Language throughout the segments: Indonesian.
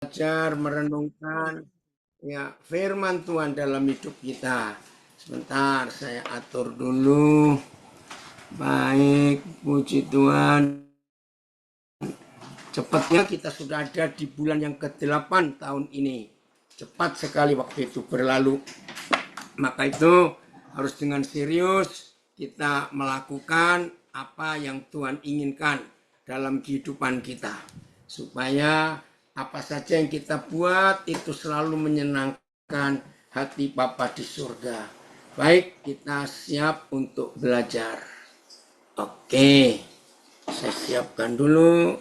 belajar merenungkan ya firman Tuhan dalam hidup kita. Sebentar saya atur dulu. Baik, puji Tuhan. Cepatnya kita sudah ada di bulan yang ke-8 tahun ini. Cepat sekali waktu itu berlalu. Maka itu harus dengan serius kita melakukan apa yang Tuhan inginkan dalam kehidupan kita. Supaya apa saja yang kita buat itu selalu menyenangkan hati Bapa di surga. Baik, kita siap untuk belajar. Oke, saya siapkan dulu.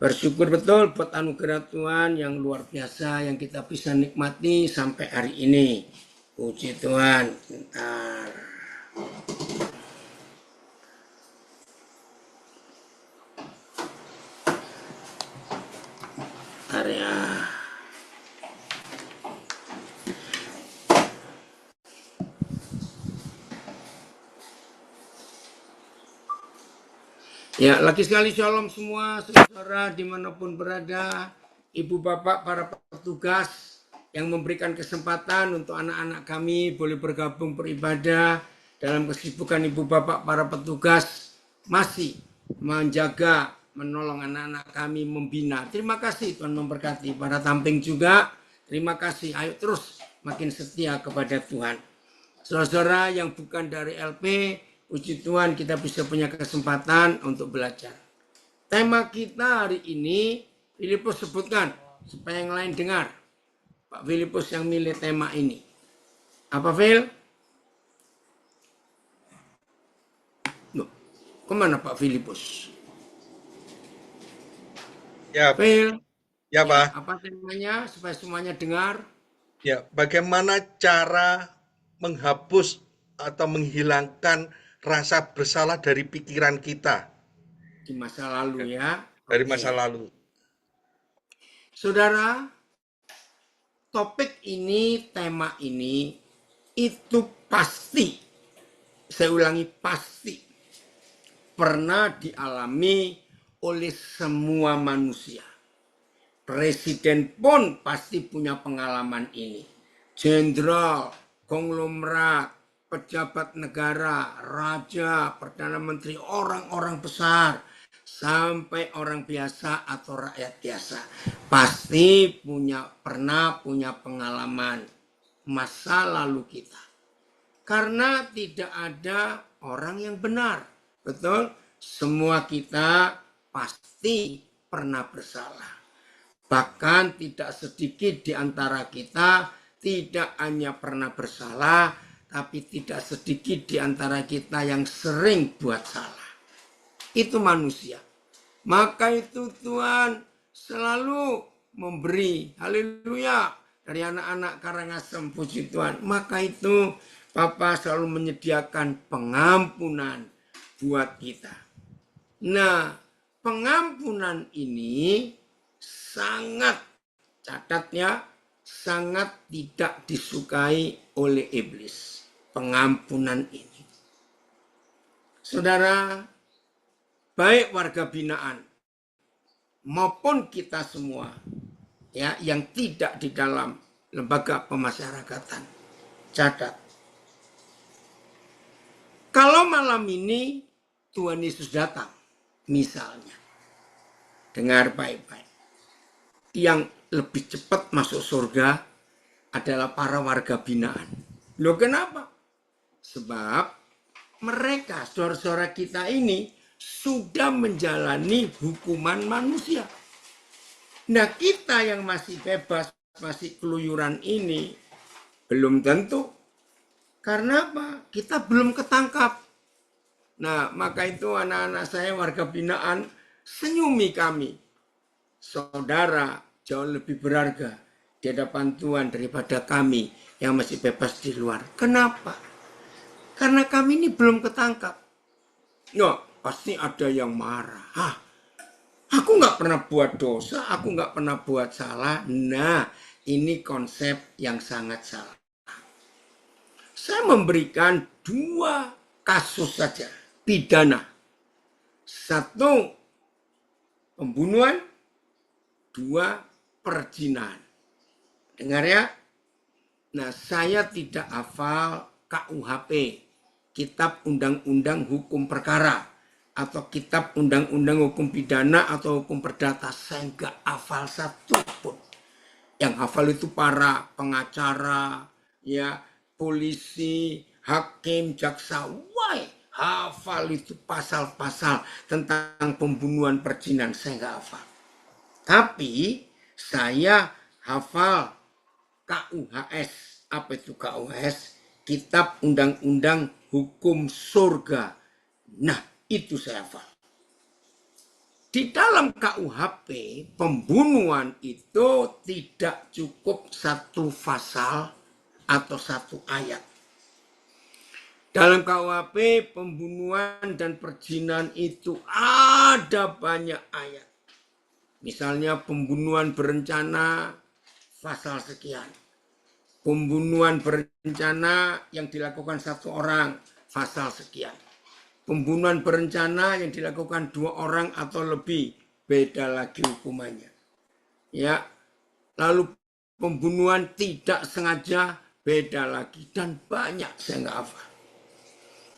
Bersyukur betul buat anugerah Tuhan yang luar biasa yang kita bisa nikmati sampai hari ini. Puji Tuhan. Bentar. Area. Ya, lagi sekali shalom semua saudara dimanapun berada, ibu bapak para petugas yang memberikan kesempatan untuk anak-anak kami boleh bergabung beribadah dalam kesibukan ibu bapak para petugas masih menjaga, menolong anak-anak kami membina. Terima kasih Tuhan memberkati para tamping juga. Terima kasih, ayo terus makin setia kepada Tuhan. Saudara yang bukan dari LP, puji Tuhan kita bisa punya kesempatan untuk belajar. Tema kita hari ini, Filipus sebutkan supaya yang lain dengar. Pak Filipus yang milih tema ini. Apa Phil? Loh, kemana Pak Filipus? Ya, Phil? ya Pak. Apa temanya supaya semuanya dengar? Ya, bagaimana cara menghapus atau menghilangkan rasa bersalah dari pikiran kita Di masa lalu ya. dari Oke. masa lalu. Saudara, topik ini, tema ini, itu pasti, saya ulangi pasti, pernah dialami oleh semua manusia. Presiden pun pasti punya pengalaman ini. Jenderal, konglomerat, pejabat negara, raja, perdana menteri, orang-orang besar, sampai orang biasa atau rakyat biasa. Pasti pernah punya pengalaman masa lalu kita. Karena tidak ada orang yang benar. Betul? Semua kita pasti pernah bersalah. Bahkan tidak sedikit di antara kita tidak hanya pernah bersalah, tapi tidak sedikit di antara kita yang sering buat salah. Itu manusia. Maka itu Tuhan selalu memberi, haleluya, dari anak-anak Karangasem, puji Tuhan. Maka itu Papa selalu menyediakan pengampunan buat kita. Nah, pengampunan ini sangat, catatnya, sangat tidak disukai oleh iblis. Pengampunan ini. Saudara, baik warga binaan maupun kita semua ya yang tidak di dalam lembaga pemasyarakatan, catat. Kalau malam ini Tuhan Yesus datang, misalnya, dengar baik-baik, yang lebih cepat masuk surga adalah para warga binaan. Loh kenapa? Sebab mereka, saudara-saudara kita ini, sudah menjalani hukuman manusia. Nah kita yang masih bebas, masih keluyuran ini, belum tentu. Karena apa? Kita belum ketangkap. Nah maka itu anak-anak saya warga binaan, senyumi kami. Saudara jauh lebih berharga di hadapan Tuhan daripada kami yang masih bebas di luar. Kenapa? Karena kami ini belum ketangkap. Ya, pasti ada yang marah. Hah, aku nggak pernah buat dosa, aku nggak pernah buat salah. Nah, ini konsep yang sangat salah. Saya memberikan 2 kasus saja, pidana. 1, pembunuhan. 2 perzinahan. Dengar ya. Nah, saya tidak hafal KUHP, Kitab Undang-Undang Hukum Perkara, atau Kitab Undang-Undang Hukum Pidana atau Hukum Perdata. Saya nggak hafal satu pun. Yang hafal itu para pengacara, ya, polisi, hakim, jaksa. Why? Hafal itu pasal-pasal tentang pembunuhan perzinahan. Saya nggak hafal. Tapi saya hafal KUHS. Apa itu KUHS? Kitab Undang-Undang Hukum Surga. Nah, itu saya hafal. Di dalam KUHP, pembunuhan itu tidak cukup satu pasal atau satu ayat. Dalam KUHP, pembunuhan dan perzinahan itu ada banyak ayat. Misalnya pembunuhan berencana, pasal sekian. Pembunuhan berencana yang dilakukan satu orang, pasal sekian. Pembunuhan berencana yang dilakukan 2 orang atau lebih, beda lagi hukumannya. Ya, lalu pembunuhan tidak sengaja, beda lagi, dan banyak saya nggak hafal.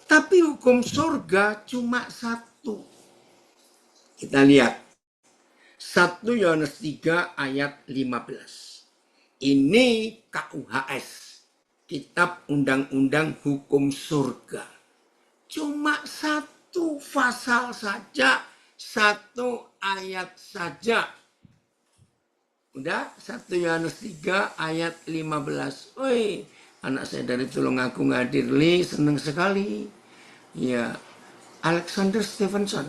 Tapi hukum surga cuma 1. Kita lihat 1 Yohanes 3 ayat 15. Ini KUHS, Kitab Undang-Undang Hukum Surga. Cuma 1 pasal saja, 1 ayat saja. Udah, 1 Yohanes 3 ayat 15. Woi, anak saya dari Tulungagung hadir, senang sekali. Ya, Alexander Stevenson,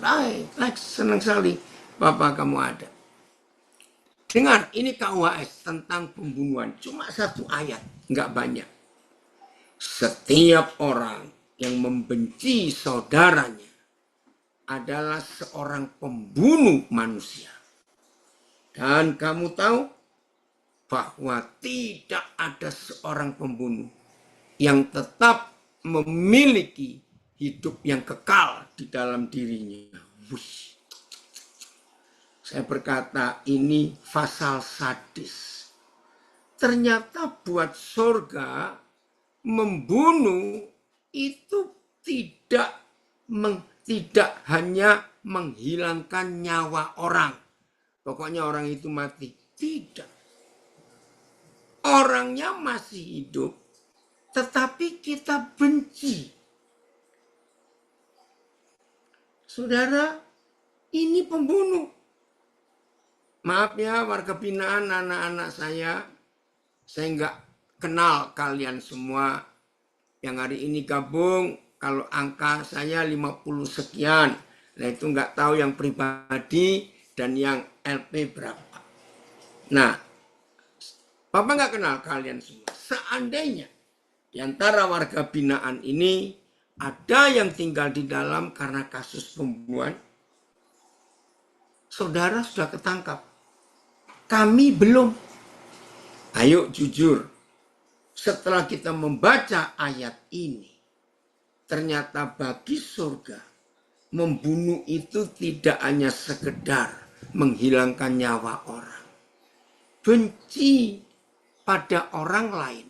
Lex, senang sekali Bapak kamu ada. Dengar, ini KUHS tentang pembunuhan. Cuma 1 ayat, nggak banyak. Setiap orang yang membenci saudaranya adalah seorang pembunuh manusia. Dan kamu tahu bahwa tidak ada seorang pembunuh yang tetap memiliki hidup yang kekal di dalam dirinya. Wush. Saya berkata ini pasal sadis. Ternyata buat surga membunuh itu tidak hanya menghilangkan nyawa orang. Pokoknya orang itu mati. Tidak. Orangnya masih hidup, tetapi kita benci. Saudara, ini pembunuh. Maaf ya warga binaan, anak-anak saya nggak kenal kalian semua yang hari ini gabung. Kalau angka saya 50 sekian, nah itu nggak tahu yang pribadi dan yang LP berapa. Nah, Bapak nggak kenal kalian semua. Seandainya di antara warga binaan ini ada yang tinggal di dalam karena kasus pembunuhan, saudara sudah ketangkap. Kami belum. Ayo jujur, setelah kita membaca ayat ini, ternyata bagi surga, membunuh itu tidak hanya sekedar menghilangkan nyawa orang. Benci pada orang lain,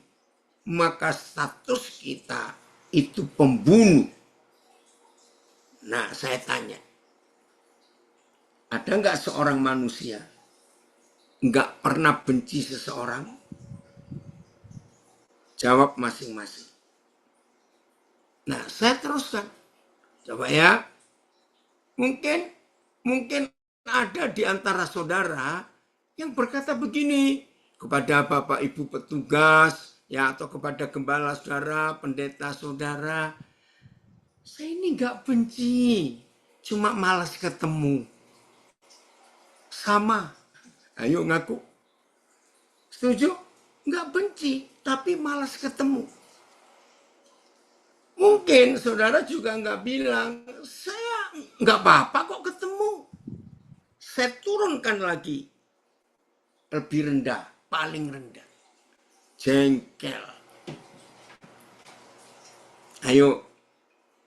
maka status kita itu pembunuh. Nah, saya tanya, ada nggak seorang manusia nggak pernah benci seseorang? Jawab masing-masing. Nah, saya teruskan. Coba ya. Mungkin ada di antara saudara yang berkata begini kepada Bapak Ibu petugas, ya, atau kepada gembala saudara, pendeta saudara. Saya ini nggak benci, cuma malas ketemu. Sama. Ayo ngaku. Setuju? Nggak benci, tapi malas ketemu. Mungkin saudara juga nggak bilang, saya nggak apa-apa kok ketemu. Saya turunkan lagi. Lebih rendah, paling rendah. Jengkel. Ayo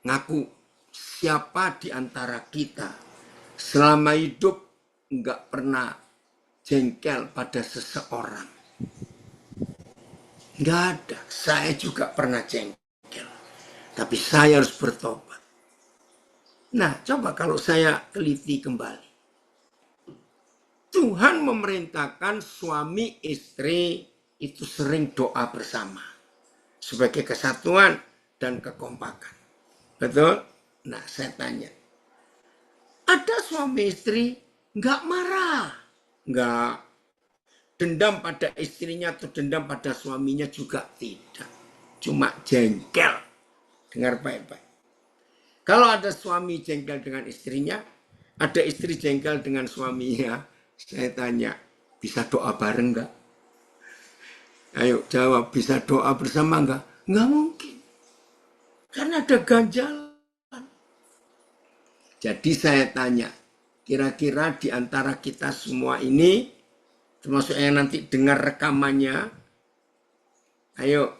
ngaku, siapa di antara kita selama hidup nggak pernah jengkel pada seseorang. Nggak ada. Saya juga pernah jengkel. Tapi saya harus bertobat. Nah, coba kalau saya teliti kembali. Tuhan memerintahkan suami istri itu sering doa bersama. Sebagai kesatuan dan kekompakan. Betul? Nah, saya tanya. Ada suami istri nggak marah. Nggak dendam pada istrinya atau dendam pada suaminya juga tidak. Cuma jengkel. Dengar baik-baik. Kalau ada suami jengkel dengan istrinya, ada istri jengkel dengan suaminya, saya tanya, bisa doa bareng nggak? Ayo jawab, bisa doa bersama nggak? Nggak mungkin. Karena ada ganjalan. Jadi saya tanya, kira-kira di antara kita semua ini, termasuk yang nanti dengar rekamannya, ayo,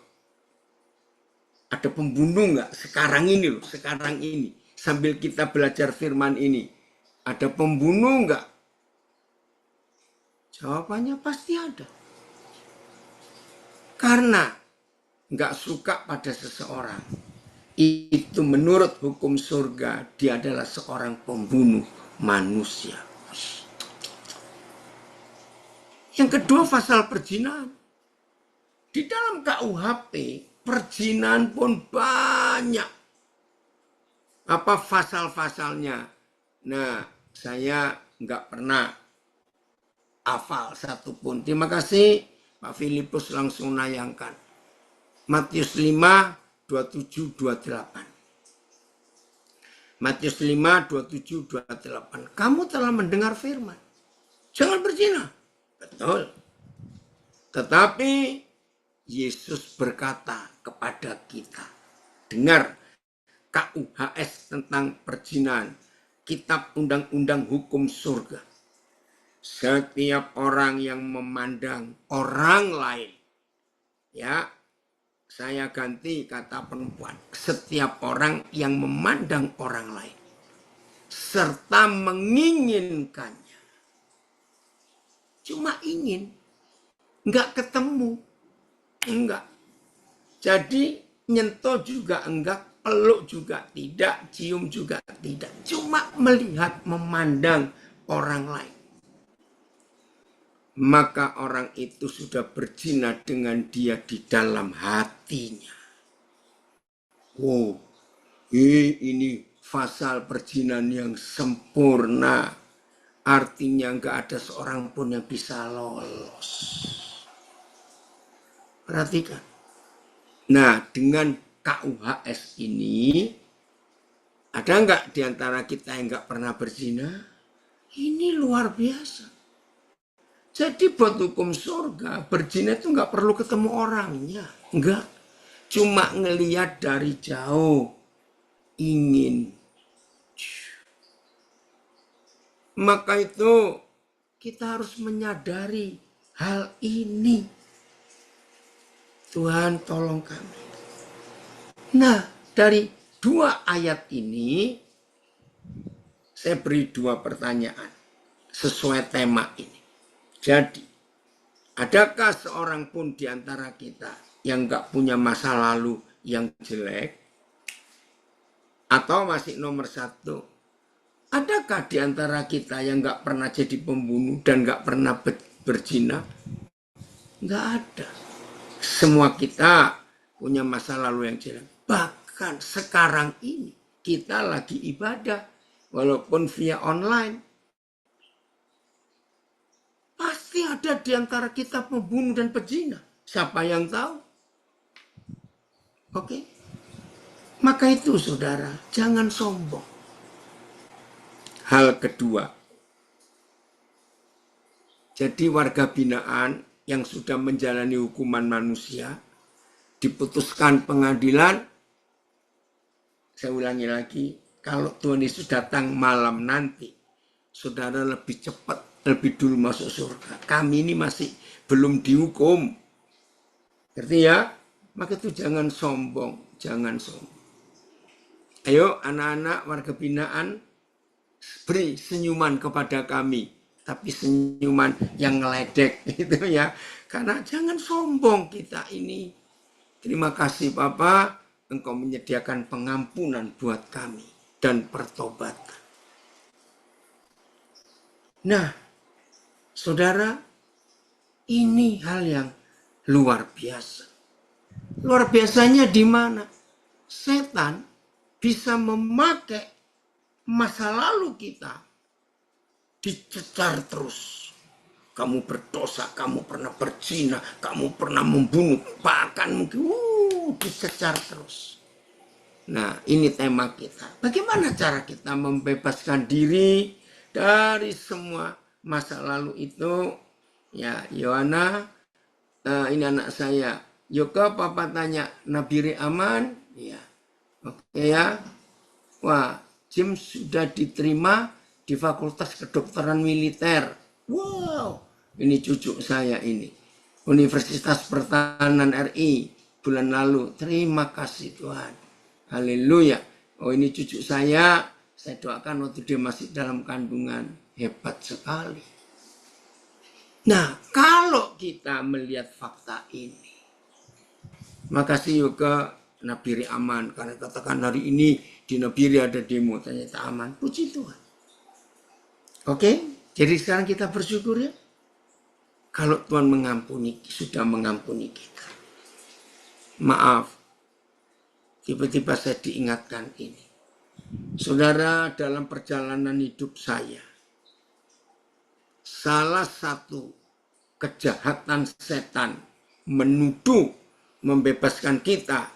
ada pembunuh nggak sekarang ini loh, sekarang ini sambil kita belajar firman ini, ada pembunuh nggak? Jawabannya pasti ada. Karena nggak suka pada seseorang, itu menurut hukum surga dia adalah seorang pembunuh manusia. Yang kedua pasal perzinahan. Di dalam KUHP perzinahan pun banyak. Apa pasal-pasalnya? Nah, saya nggak pernah hafal satupun. Terima kasih Pak Filipus langsung nayangkan. Matius 5, 27, 28. Matius 5, 27, 28. Kamu telah mendengar firman. Jangan berzina. Betul. Tetapi Yesus berkata kepada kita, dengar KUHS tentang perzinahan, kitab undang-undang hukum surga. Setiap orang yang memandang orang lain, ya, saya ganti kata perempuan, setiap orang yang memandang orang lain serta menginginkannya, cuma ingin, nggak ketemu, enggak. Jadi nyentuh juga enggak, peluk juga tidak, cium juga tidak. Cuma melihat, memandang orang lain. Maka orang itu sudah berzina dengan dia di dalam hatinya. Wow, ini pasal perzinahan yang sempurna. Artinya enggak ada seorang pun yang bisa lolos. Perhatikan. Nah, dengan KUHS ini, ada enggak di antara kita yang enggak pernah berzina? Ini luar biasa. Jadi buat hukum surga, berzina itu enggak perlu ketemu orangnya. Enggak. Cuma ngelihat dari jauh. Ingin. Maka itu kita harus menyadari hal ini. Tuhan tolong kami. Nah, dari dua ayat ini, saya beri dua pertanyaan sesuai tema ini. Jadi, adakah seorang pun di antara kita yang nggak punya masa lalu yang jelek? Atau masih nomor satu, adakah di antara kita yang nggak pernah jadi pembunuh dan nggak pernah berzina? Nggak ada. Semua kita punya masa lalu yang jelek. Bahkan sekarang ini kita lagi ibadah walaupun via online. Pasti ada di antara kita pembunuh dan pezina. Siapa yang tahu? Oke. Maka itu saudara, jangan sombong. Hal kedua. Jadi warga binaan yang sudah menjalani hukuman manusia, diputuskan pengadilan, saya ulangi lagi, kalau Tuhan Yesus datang malam nanti, saudara lebih cepat, lebih dulu masuk surga. Kami ini masih belum dihukum. Ngerti ya? Maka itu jangan sombong, jangan sombong. Ayo anak-anak warga binaan, beri senyuman kepada kami. tapi senyuman yang ngeledek gitu ya. Karena jangan sombong kita ini. Terima kasih Bapa, Engkau menyediakan pengampunan buat kami dan pertobatan. Nah, saudara, ini hal yang luar biasa. Luar biasanya di mana? Setan bisa memakai masa lalu kita dicecar terus. Kamu berdosa, kamu pernah berzina, kamu pernah membunuh, bahkan mungkin dicecar terus. Nah, ini tema kita. Bagaimana cara kita membebaskan diri dari semua masa lalu itu? Ya, Yohana, ini anak saya. Yoga, papa tanya, Nabiri aman? Ya, oke ya. Wah, Jim sudah diterima di Fakultas Kedokteran Militer. Wow, ini cucu saya ini. Universitas Pertahanan RI bulan lalu. Terima kasih Tuhan. Haleluya. Oh, ini cucu saya doakan waktu dia masih dalam kandungan. Hebat sekali. Nah, kalau kita melihat fakta ini, makasih juga Nabiri aman. Karena katakan hari ini di Nabiri ada demo, ternyata aman. Puji Tuhan. Oke, jadi sekarang kita bersyukur ya. Kalau Tuhan sudah mengampuni kita. Maaf, tiba-tiba saya diingatkan ini. Saudara, dalam perjalanan hidup saya, salah satu kejahatan setan menuduh membebaskan kita,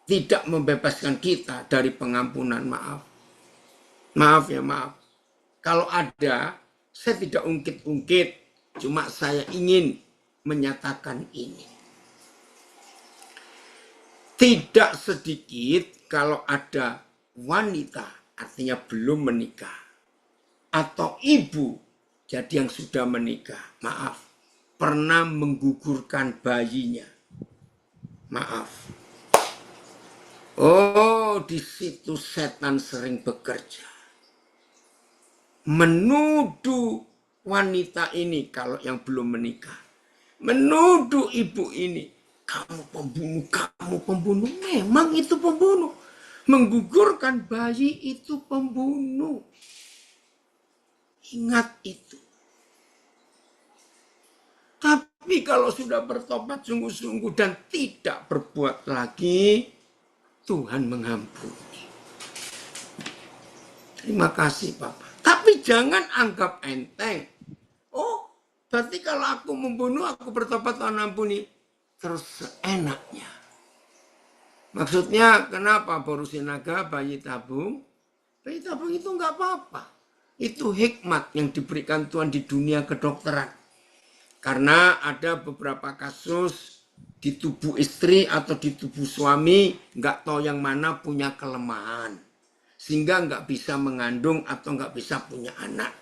tidak membebaskan kita dari pengampunan. Maaf. Maaf ya, maaf. Kalau ada, saya tidak ungkit-ungkit. Cuma saya ingin menyatakan ini. Tidak sedikit kalau ada wanita, artinya belum menikah, atau ibu, jadi yang sudah menikah, maaf, pernah menggugurkan bayinya. Maaf. Oh, di situ setan sering bekerja. Menuduh wanita ini kalau yang belum menikah. Menuduh ibu ini. Kamu pembunuh. Memang itu pembunuh. Menggugurkan bayi itu pembunuh. Ingat itu. Tapi kalau sudah bertobat sungguh-sungguh dan tidak berbuat lagi, Tuhan mengampuni. Terima kasih Bapak. Tapi jangan anggap enteng. Oh, berarti kalau aku membunuh, aku bertobat Tuhan ampuni. Terus seenaknya. Maksudnya kenapa Borusinaga bayi tabung? Bayi tabung itu nggak apa-apa. Itu hikmat yang diberikan Tuhan di dunia kedokteran. Karena ada beberapa kasus di tubuh istri atau di tubuh suami, nggak tahu yang mana punya kelemahan. Sehingga nggak bisa mengandung atau nggak bisa punya anak.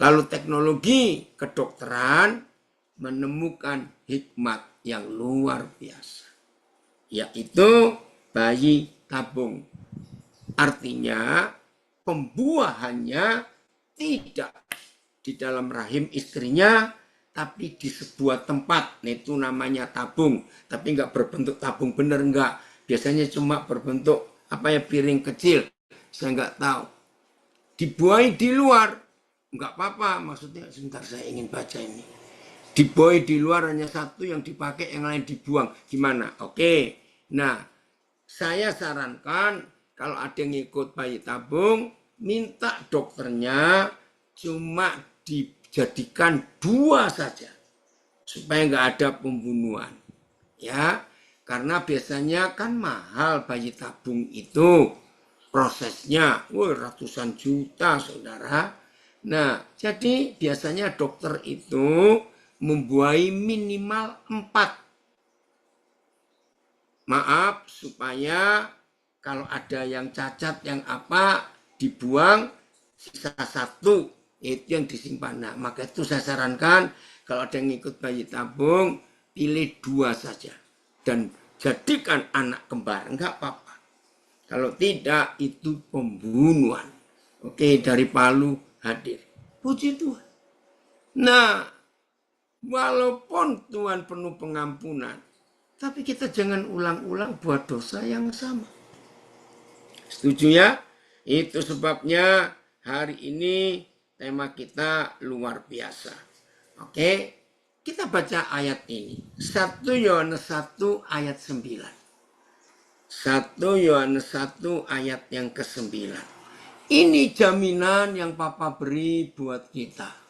Lalu teknologi kedokteran menemukan hikmat yang luar biasa. Yaitu bayi tabung. Artinya pembuahannya tidak di dalam rahim istrinya, tapi di sebuah tempat. Itu namanya tabung. Tapi nggak berbentuk tabung bener nggak. Biasanya cuma berbentuk piring kecil. Saya nggak tahu. Dibuai di luar. Nggak apa-apa. Maksudnya sebentar saya ingin baca ini. Dibuai di luar hanya satu yang dipakai, yang lain dibuang. Gimana? Oke. Nah, saya sarankan kalau ada yang ikut bayi tabung, minta dokternya cuma dijadikan 2 saja. Supaya nggak ada pembunuhan. Ya, karena biasanya kan mahal bayi tabung itu. Prosesnya, ratusan juta saudara. Nah, jadi biasanya dokter itu membuai minimal 4. Maaf, supaya kalau ada yang cacat, yang apa, dibuang, sisa 1, itu yang disimpan. Nah, maka itu saya sarankan, kalau ada yang ikut bayi tabung, pilih 2 saja. Dan jadikan anak kembar, enggak apa-apa. Kalau tidak, itu pembunuhan. Oke, dari Palu hadir. Puji Tuhan. Nah, walaupun Tuhan penuh pengampunan, tapi kita jangan ulang-ulang buat dosa yang sama. Setuju ya? Itu sebabnya hari ini tema kita luar biasa. Oke, kita baca ayat ini. 1 Yohanes 1 ayat 9. 1 Yohanes 1 ayat yang ke-9. Ini jaminan yang Papa beri buat kita.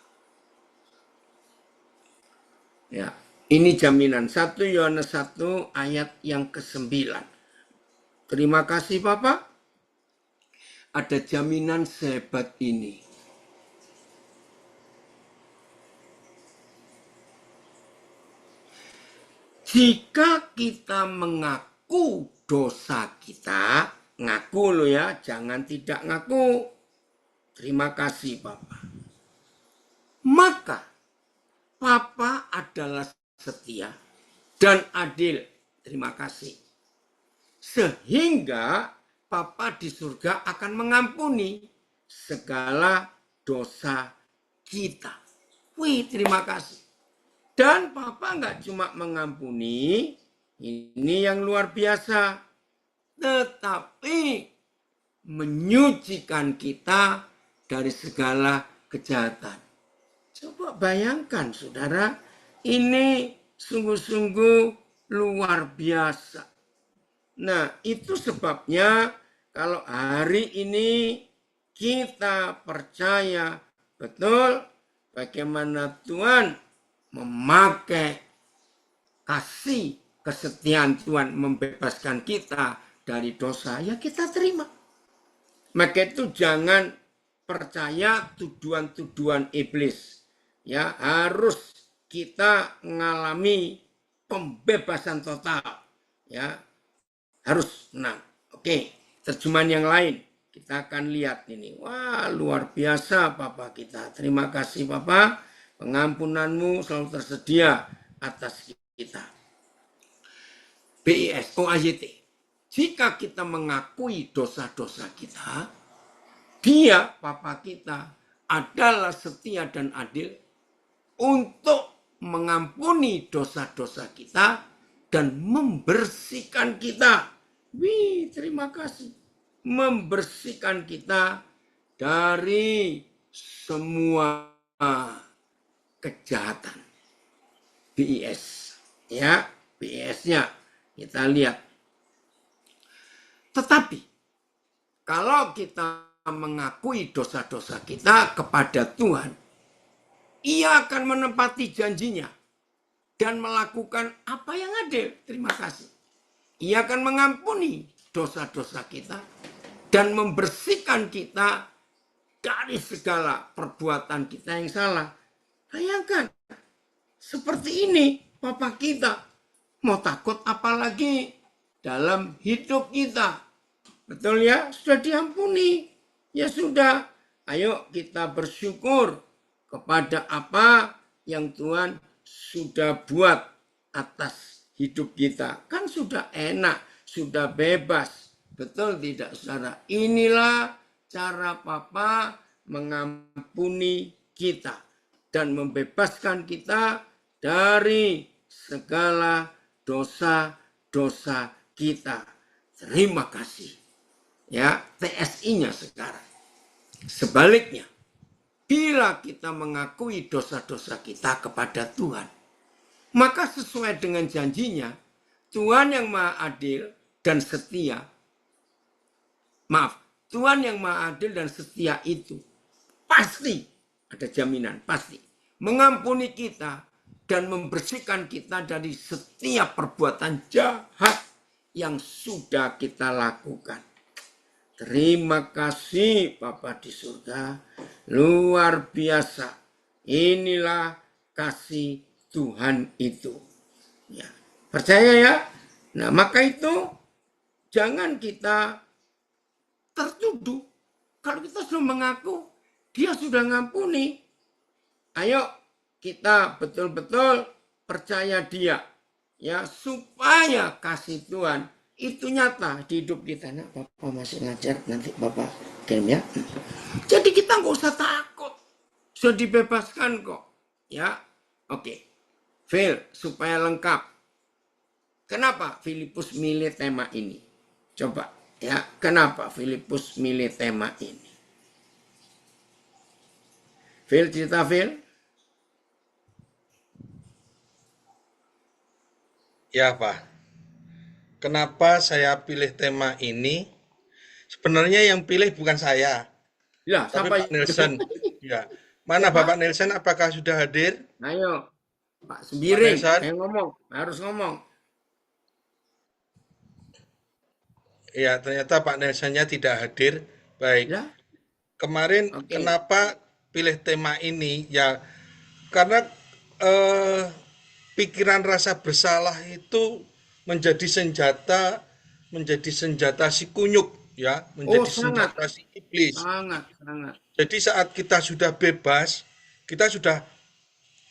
Ya, ini jaminan 1 Yohanes 1 ayat yang ke-9. Terima kasih Papa. Ada jaminan sehebat ini. Jika kita mengaku dosa kita, ngaku lo ya, jangan tidak ngaku. Terima kasih Papa. Maka Papa adalah setia dan adil. Terima kasih. Sehingga Papa di surga akan mengampuni segala dosa kita. Wih, terima kasih. Dan Papa nggak cuma mengampuni, ini yang luar biasa, tetapi menyucikan kita dari segala kejahatan. Coba bayangkan saudara, ini sungguh-sungguh luar biasa. Nah, itu sebabnya kalau hari ini kita percaya betul bagaimana Tuhan memakai kasih kesetiaan Tuhan membebaskan kita dari dosa, ya kita terima. Maka itu jangan percaya tuduhan-tuduhan iblis. Ya, harus kita mengalami pembebasan total. Ya, harus menang. Oke, terjemahan yang lain kita akan lihat ini. Wah, luar biasa Papa kita. Terima kasih Papa. Pengampunanmu selalu tersedia atas kita. BIS, OAYT. Jika kita mengakui dosa-dosa kita, Dia, Papa kita, adalah setia dan adil untuk mengampuni dosa-dosa kita dan membersihkan kita. Wih, terima kasih. Membersihkan kita dari semua kejahatan. BIS. Ya, BIS-nya kita lihat. Tetapi, kalau kita mengakui dosa-dosa kita kepada Tuhan, Ia akan menepati janjinya dan melakukan apa yang adil. Terima kasih. Ia akan mengampuni dosa-dosa kita dan membersihkan kita dari segala perbuatan kita yang salah. Bayangkan, seperti ini Papa kita. Mau takut apa lagi dalam hidup kita? Betul ya, sudah diampuni. Ya sudah, ayo kita bersyukur kepada apa yang Tuhan sudah buat atas hidup kita. Kan sudah enak, sudah bebas. Betul tidak saudara? Inilah cara Papa mengampuni kita dan membebaskan kita dari segala dosa-dosa kita. Terima kasih. Ya, TSI-nya sekarang. Sebaliknya, bila kita mengakui dosa-dosa kita kepada Tuhan, maka sesuai dengan janjinya, Tuhan yang Maha Adil dan setia, Tuhan yang Maha Adil dan setia itu pasti, ada jaminan, pasti mengampuni kita dan membersihkan kita dari setiap perbuatan jahat yang sudah kita lakukan. Terima kasih Bapa di surga, luar biasa. Inilah kasih Tuhan itu. Ya, percaya ya? Nah, maka itu jangan kita tertuduh. Kalau kita sudah mengaku, Dia sudah ngampuni. Ayo kita betul-betul percaya Dia. Ya, supaya kasih Tuhan itu nyata di hidup kita. Nah, Bapak masih ngajar, nanti Bapak kirim ya. Jadi kita nggak usah takut. Sudah dibebaskan kok. Ya, oke. Phil, supaya lengkap. Kenapa Filipus milih tema ini? Coba ya, kenapa Filipus milih tema ini? Phil, cerita Phil? Ya, Pak. Kenapa saya pilih tema ini? Sebenarnya yang pilih bukan saya, Ya, tapi siapa Pak itu? Nelson. Ya. Mana Siapa? Bapak Nelson? Apakah sudah hadir? Ayo, Pak Pak Sembiring, Nelson? yang ngomong, harus ngomong. Ya, ternyata Pak Nelsonnya tidak hadir. Baik. Ya, Kemarin oke. kenapa pilih tema ini? Ya, karena eh, pikiran rasa bersalah itu menjadi senjata, si kunyuk, ya, Oh, menjadi sangat, senjata si iblis. sangat, sangat. Jadi saat kita sudah bebas, kita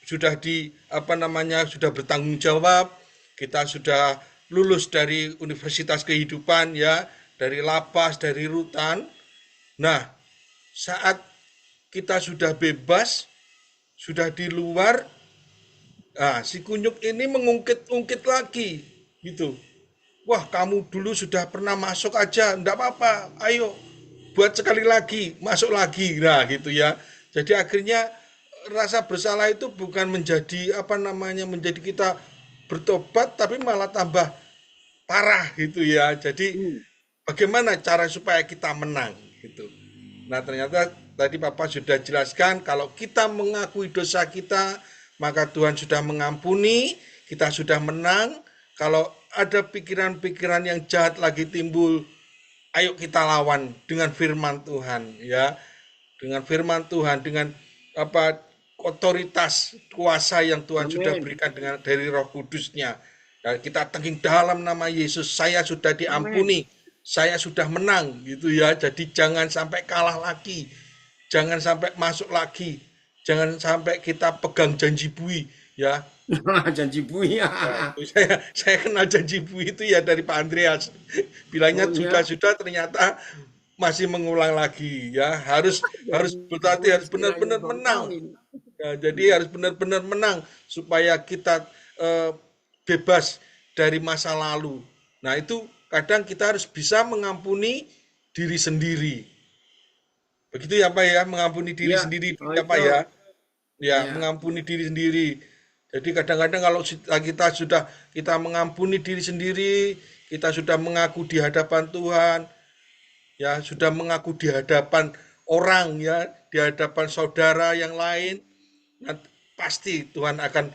sudah di apa namanya sudah bertanggung jawab, kita sudah lulus dari universitas kehidupan ya, dari lapas, dari rutan. Nah, saat kita sudah bebas, sudah di luar, nah, si kunyuk ini mengungkit-ungkit lagi gitu. Wah, kamu dulu sudah pernah masuk aja, enggak apa-apa. Ayo, buat sekali lagi, masuk lagi. Nah, gitu ya. Jadi akhirnya rasa bersalah itu bukan menjadi apa namanya, menjadi kita bertobat tapi malah tambah parah gitu ya. Jadi Hmm. bagaimana cara supaya kita menang gitu. Nah, ternyata tadi Papa sudah jelaskan kalau kita mengakui dosa kita, maka Tuhan sudah mengampuni, kita sudah menang. Kalau ada pikiran-pikiran yang jahat lagi timbul, ayo kita lawan dengan firman Tuhan ya. Dengan firman Tuhan, dengan apa otoritas kuasa yang Tuhan sudah Amin, berikan dengan dari Roh Kudusnya. Dan kita tengking dalam nama Yesus, saya sudah amin. diampuni, saya sudah menang gitu ya. Jadi jangan sampai kalah lagi, jangan sampai masuk lagi, jangan sampai kita pegang janji bui ya. Janji buaya. Ya, itu saya kenal janji bui itu ya dari Pak Andreas. Bilangnya Oh ya, sudah ternyata masih mengulang lagi ya. Harus janji berarti buaya harus sekiranya benar-benar baru menang. kawin. Ya, jadi harus benar-benar menang supaya kita eh, bebas dari masa lalu. Nah, itu kadang kita harus bisa mengampuni diri sendiri. Begitu ya Pak ya, mengampuni diri Ya, sendiri oh ya Pak itu. ya. Ya, Ya, mengampuni diri sendiri. Jadi kadang-kadang kalau kita mengampuni diri sendiri, kita sudah mengaku di hadapan Tuhan, ya sudah mengaku di hadapan orang ya, di hadapan saudara yang lain, nah, pasti Tuhan akan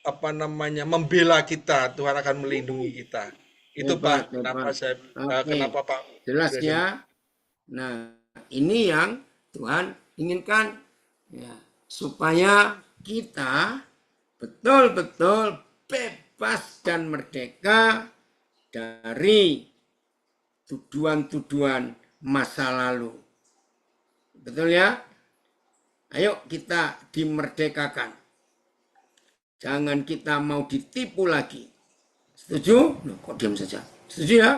apa namanya membela kita, Tuhan akan melindungi kita. Itu hebat, Pak, hebat. Oke, kenapa Pak jelas Gresen? ya. Nah, ini yang Tuhan inginkan ya, supaya kita betul-betul bebas dan merdeka dari tuduhan-tuduhan masa lalu. Betul ya? Ayo kita dimerdekakan. Jangan kita mau ditipu lagi. Setuju? Loh, kok diam saja? Setuju ya?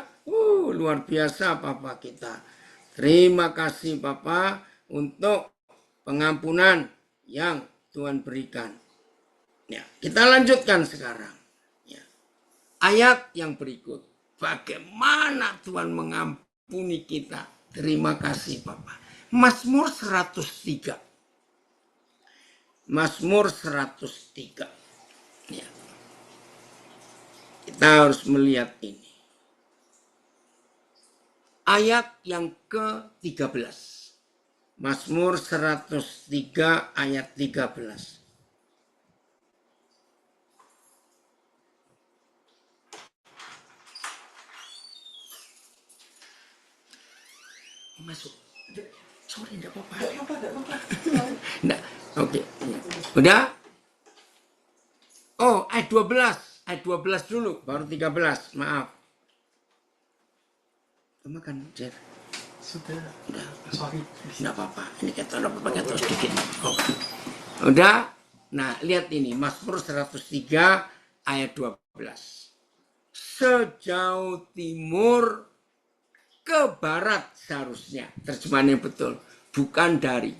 Luar biasa Papa kita. Terima kasih Papa untuk pengampunan yang Tuhan berikan. Ya, kita lanjutkan sekarang. Ya. Ayat yang berikut. Bagaimana Tuhan mengampuni kita? Terima kasih Papa. Mazmur 103. Mazmur 103. Ya. Kita harus melihat ini. Ayat yang ke-13. Mazmur 103 ayat 13. Masuk. Sorry, enggak apa-apa. Enggak. Oke. Udah? Oh, ayat 12. Ayat 12 dulu, baru 13. Maaf. Makan, Jer. Sudah. Udah. Sorry. Enggak apa-apa. Ini kita udah pakai terus sedikit. Oh. Udah? Nah, lihat ini. Mazmur 103 ayat 12. Sejauh timur ke barat seharusnya. Terjemahan yang betul. Bukan dari.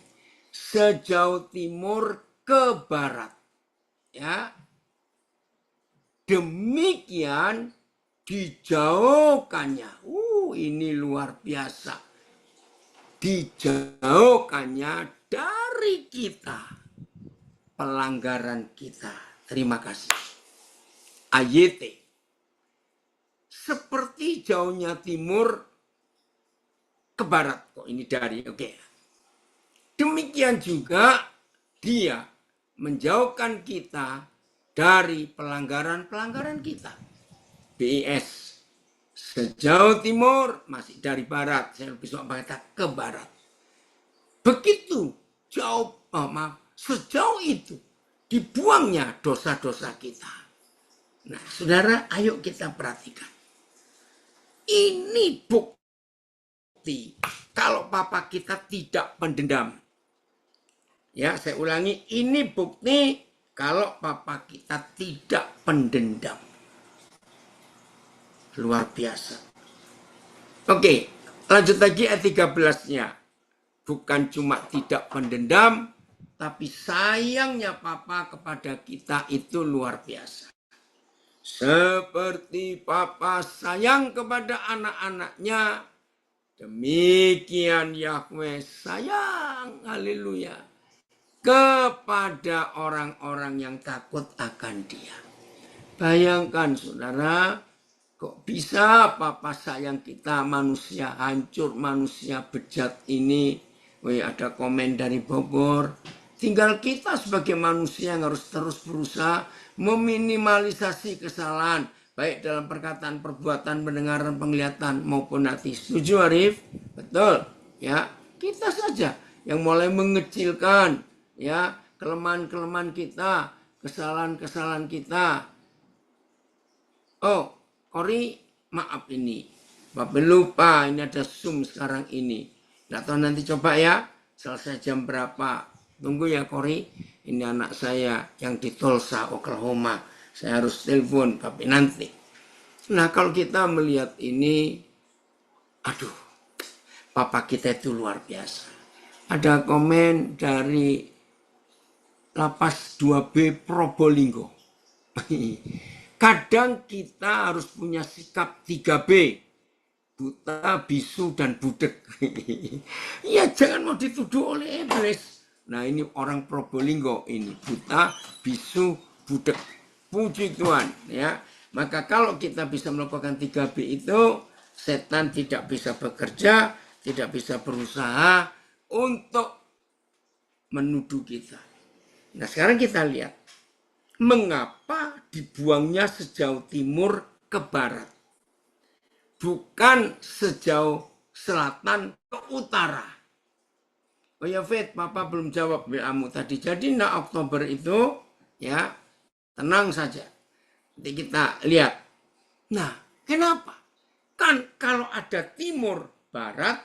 Sejauh timur ke barat. ya, demikian dijauhkannya. Ini luar biasa. Dijauhkannya dari kita pelanggaran kita. Terima kasih. AYT. Seperti jauhnya timur ke barat. Kok ini dari, oke. Demikian juga dia menjauhkan kita dari pelanggaran-pelanggaran kita. BIS. Sejauh timur masih dari barat. Saya lebih suka kata ke barat. Begitu jauh, sejauh itu dibuangnya dosa-dosa kita. Nah, saudara, ayo kita perhatikan. Ini bukti kalau papa kita tidak pendendam. Ya, saya ulangi, ini bukti kalau papa kita tidak pendendam. Luar biasa. Oke, lanjut lagi ayat 13-nya. Bukan cuma tidak pendendam, tapi sayangnya papa kepada kita itu luar biasa. Seperti papa sayang kepada anak-anaknya, demikian Yahweh sayang, haleluya, kepada orang-orang yang takut akan dia. Bayangkan saudara, kok bisa papa sayang kita, manusia hancur, manusia bejat ini. Ada komen dari Bogor. Tinggal kita sebagai manusia yang harus terus berusaha meminimalisasi kesalahan. Baik dalam perkataan, perbuatan, pendengaran, penglihatan maupun hati. Setuju Arif? Betul. Ya, kita saja yang mulai mengecilkan ya kelemahan-kelemahan kita, kesalahan-kesalahan kita. Oh, Kori, maaf ini. Bapak lupa, ini ada Zoom sekarang ini. Nggak tahu nanti coba ya, selesai jam berapa. Tunggu ya Kori, ini anak saya yang di Tulsa, Oklahoma. Saya harus telepon, tapi nanti. Nah, kalau kita melihat ini, aduh, papa kita itu luar biasa. Ada komen dari Lapas 2B Probolinggo. Kadang kita harus punya sikap 3B. Buta, bisu, dan budek. Ya jangan mau dituduh oleh iblis. Nah ini orang Probolinggo ini. Buta, bisu, budek. Puji Tuhan. Ya. Maka kalau kita bisa melakukan 3B itu, setan tidak bisa bekerja, tidak bisa berusaha untuk menuduh kita. Nah sekarang kita lihat. Mengapa dibuangnya sejauh timur ke barat? Bukan sejauh selatan ke utara. Oh ya Fit, papa belum jawab WA-mu tadi. Jadi Oktober itu ya tenang saja. Nanti kita lihat. Nah, kenapa? Kan kalau ada timur barat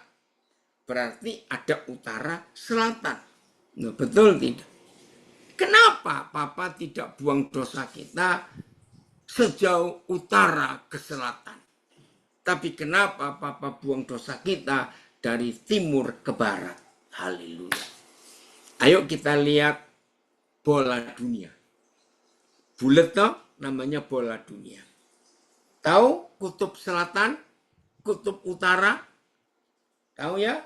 berarti ada utara selatan. Nah, betul tidak? Kenapa papa tidak buang dosa kita sejauh utara ke selatan? Tapi kenapa papa buang dosa kita dari timur ke barat? Haleluya. Ayo kita lihat bola dunia. Bulet toh namanya bola dunia. Tahu kutub selatan, kutub utara? Tahu ya?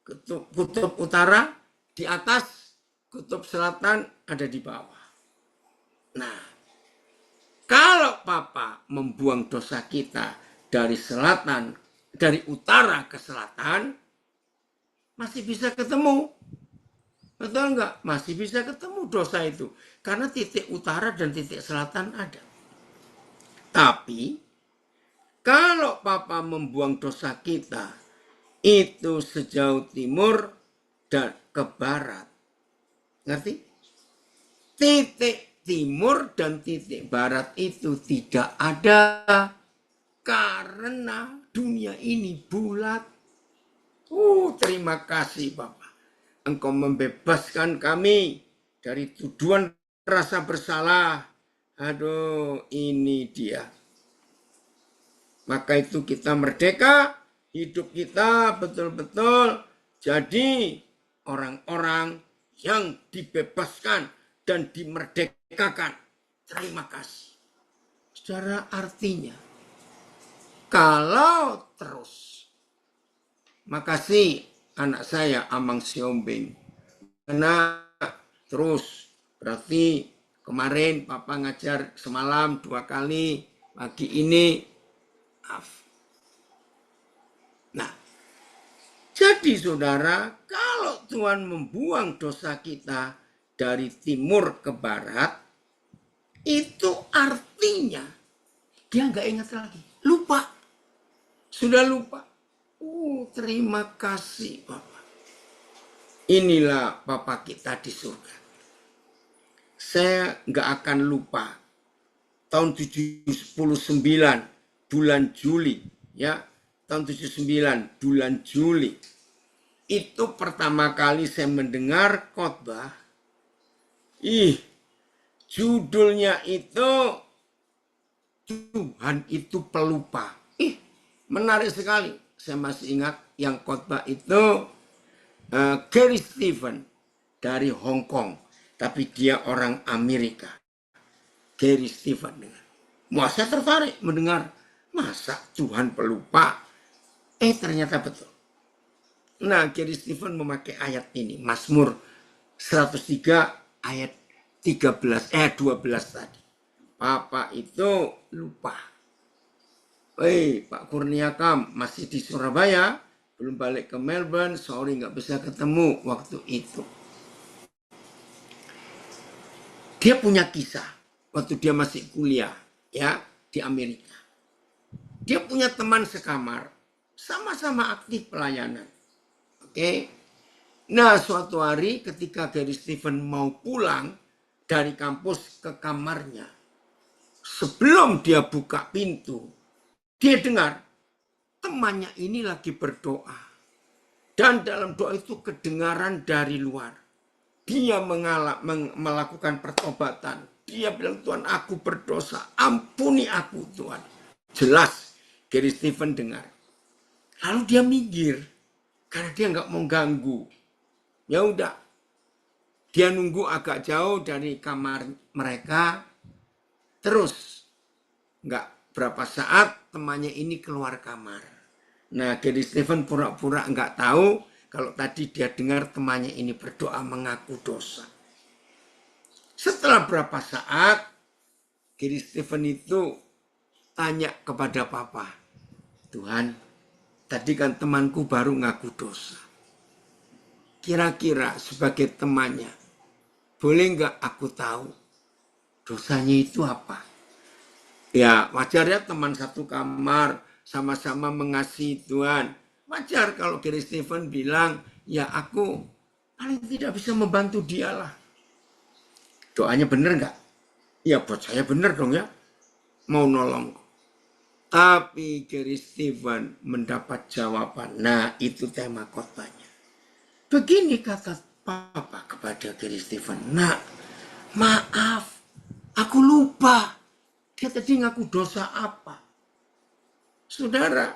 Kutub utara di atas, kutub selatan ada di bawah. Nah, kalau papa membuang dosa kita dari selatan, dari utara ke selatan, masih bisa ketemu. Betul enggak? Masih bisa ketemu dosa itu. Karena titik utara dan titik selatan ada. Tapi, kalau papa membuang dosa kita, itu sejauh timur dan ke barat. Ngerti? Titik timur dan titik barat itu tidak ada. Karena dunia ini bulat. Terima kasih Bapak. Engkau membebaskan kami dari tuduhan rasa bersalah. Aduh, ini dia. Maka itu kita merdeka, hidup kita betul-betul jadi orang-orang yang dibebaskan dan dimerdekakan. terima kasih. Saudara, artinya kalau terus, makasih anak saya Amang Siombing, karena terus berarti kemarin Papa ngajar semalam 2 kali, pagi ini maaf. Nah, jadi saudara, kalau Tuhan membuang dosa kita dari timur ke barat, itu artinya dia nggak ingat lagi, lupa, sudah lupa. Terima kasih Bapak. Inilah Bapak kita di surga. Saya nggak akan lupa tahun 79 bulan Juli, ya, tahun 79 bulan Juli, itu pertama kali saya mendengar khotbah. Judulnya itu Tuhan itu pelupa. Menarik sekali. Saya masih ingat yang khotbah itu Gary Stephen dari Hong Kong, tapi dia orang Amerika. Gary Stephen. Wah, saya tertarik mendengar, masa Tuhan pelupa? Ternyata betul. Nah, Gary Stephen memakai ayat ini, Mazmur 103 ayat 12 tadi. Papa itu lupa. Pak Kurniakam masih di Surabaya, belum balik ke Melbourne, sorry nggak bisa ketemu waktu itu. Dia punya kisah waktu dia masih kuliah, ya, di Amerika. Dia punya teman sekamar, sama-sama aktif pelayanan. Oke. Nah, suatu hari ketika Gary Stephen mau pulang dari kampus ke kamarnya, sebelum dia buka pintu, dia dengar temannya ini lagi berdoa. Dan dalam doa itu kedengaran dari luar. Dia melakukan pertobatan. Dia bilang, Tuhan, aku berdosa, ampuni aku Tuhan. Jelas Gary Stephen dengar. Lalu dia minggir karena dia nggak mau ganggu. Ya udah, dia nunggu agak jauh dari kamar mereka. Terus nggak berapa saat temannya ini keluar kamar. Nah, Gary Stephen pura-pura nggak tahu kalau tadi dia dengar temannya ini berdoa mengaku dosa. Setelah berapa saat, Gary Stephen itu tanya kepada Papa, Tuhan, tadi kan temanku baru ngaku dosa. Kira-kira sebagai temannya, boleh nggak aku tahu dosanya itu apa? Ya, wajar ya teman satu kamar, sama-sama mengasihi Tuhan. Wajar kalau Gary Stephen bilang, ya aku paling tidak bisa membantu dia lah. Doanya benar nggak? Ya buat saya benar dong ya. Mau nolong. Tapi Gary Stephen mendapat jawaban. Nah, itu tema khotbahnya. Begini kata Papa kepada Gary Stephen. Nak, maaf, aku lupa. Dia tadi ngaku dosa apa? Saudara,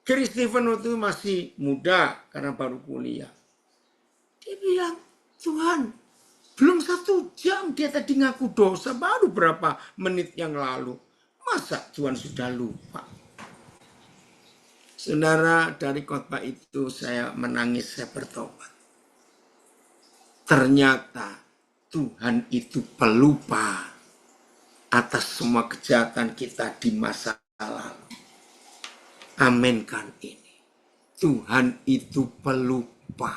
Gary Stephen waktu itu masih muda karena baru kuliah. Dia bilang, Tuhan, belum 1 jam dia tadi ngaku dosa, baru berapa menit yang lalu. Masa Tuhan sudah lupa? Saudara, dari khotbah itu saya menangis, saya bertobat. Ternyata Tuhan itu pelupa atas semua kejahatan kita di masa lalu. Aminkan ini. Tuhan itu pelupa.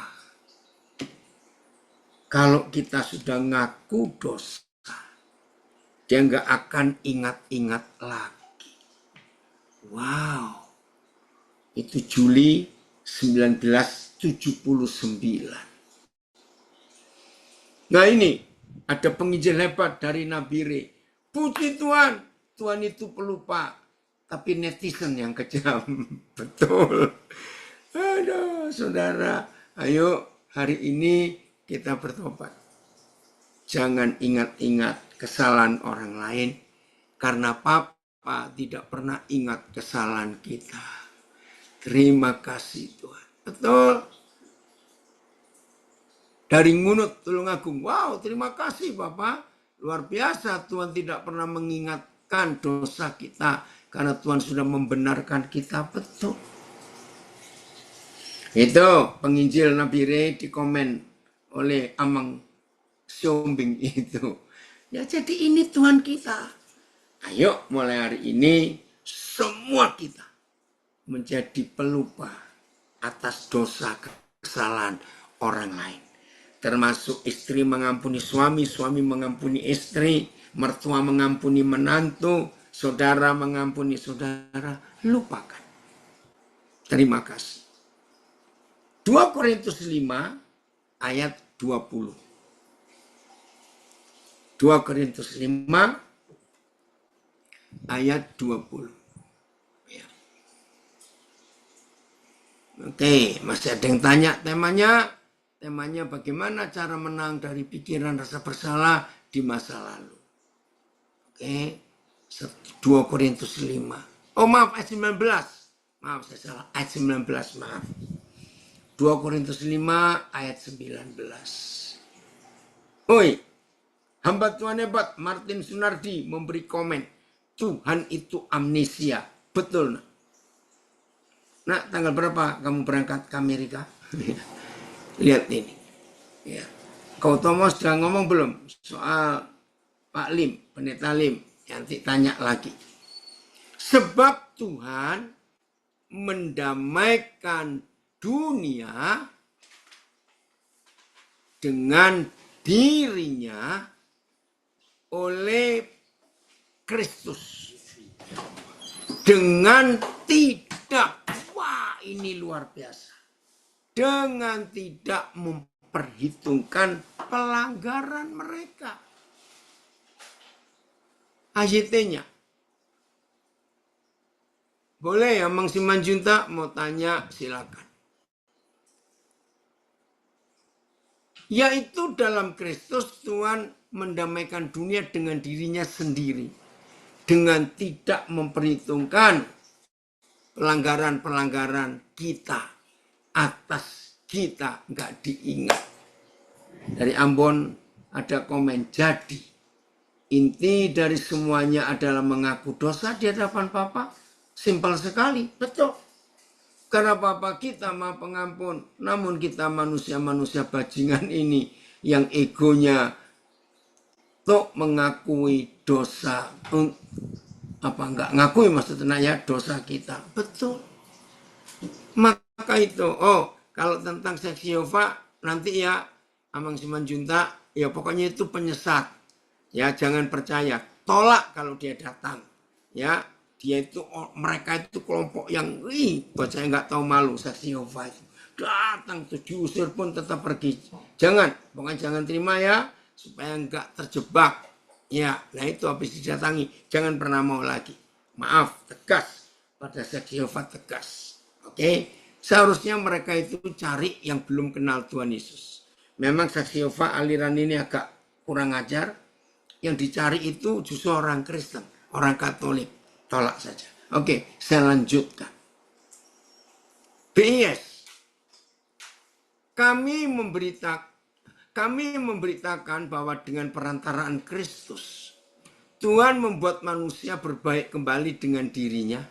Kalau kita sudah ngaku dosa, dia nggak akan ingat-ingat lagi. Wow. Itu Juli 1979. Nah ini, ada penginjil hebat dari Nabire. Puji Tuhan, Tuhan itu pelupa. Tapi netizen yang kejam. Betul. Aduh, saudara. Ayo, hari ini kita bertobat. Jangan ingat-ingat kesalahan orang lain. Karena Papa tidak pernah ingat kesalahan kita. Terima kasih Tuhan. Betul. Dari Ngunut Tulungagung. Wow, terima kasih Bapak. Luar biasa, Tuhan tidak pernah mengingatkan dosa kita karena Tuhan sudah membenarkan kita betul. Itu penginjil Nabi Ray dikomen oleh Amang Siombing itu. Ya jadi ini Tuhan kita. Ayo mulai hari ini semua kita menjadi pelupa atas dosa kesalahan orang lain. Termasuk istri mengampuni suami, suami mengampuni istri, mertua mengampuni menantu, saudara mengampuni saudara. Lupakan. Terima kasih. 2 Korintus 5 ayat 20. 2 Korintus 5 ayat 20. Ya. Oke, masih ada yang tanya temanya? Temanya bagaimana cara menang dari pikiran rasa bersalah di masa lalu. Oke, 2 Korintus 5. Oh maaf, ayat 19. Maaf, saya salah. Ayat 19, maaf. 2 Korintus 5 ayat 19. Oi, hamba Tuhan hebat, Martin Sunardi memberi komen. Tuhan itu amnesia. Betul, nak? Nak, tanggal berapa kamu berangkat ke Amerika? Lihat ini. Ya. Kau Thomas sudah ngomong belum soal Pak Lim, Pendeta Lim? Nanti tanya lagi. Sebab Tuhan mendamaikan dunia dengan dirinya oleh Kristus. Dengan tidak, wah ini luar biasa. Dengan tidak memperhitungkan pelanggaran mereka. AJT-nya. Boleh ya, Mang Simanjunta mau tanya, silakan. Yaitu dalam Kristus Tuhan mendamaikan dunia dengan dirinya sendiri. Dengan tidak memperhitungkan pelanggaran-pelanggaran kita. Atas kita nggak diingat. Dari Ambon ada komen, jadi inti dari semuanya adalah mengaku dosa di hadapan Bapa. Simpel sekali, betul. Karena Bapa kita Maha Pengampun, namun kita manusia-manusia bajingan ini yang egonya tuh mengakui dosa, apa enggak ngakui maksudnya ya dosa kita, betul. Maka itu, kalau tentang seks Yehova nanti ya Amang Simanjunta, ya pokoknya itu penyesat. Ya jangan percaya, tolak kalau dia datang. Ya, dia itu mereka itu kelompok yang buat saya nggak tahu malu seks Yehova itu. Datang tuh diusir pun tetap pergi. Jangan, pokoknya jangan terima ya supaya nggak terjebak. Ya, nah itu habis didatangi, jangan pernah mau lagi. Maaf, tegas pada seks Yehova, tegas. Oke, seharusnya mereka itu cari yang belum kenal Tuhan Yesus. Memang saksi Yehova aliran ini agak kurang ajar. Yang dicari itu justru orang Kristen, orang Katolik. Tolak saja. Oke, saya lanjutkan. BIS. Kami memberitakan bahwa dengan perantaraan Kristus, Tuhan membuat manusia berbaik kembali dengan dirinya.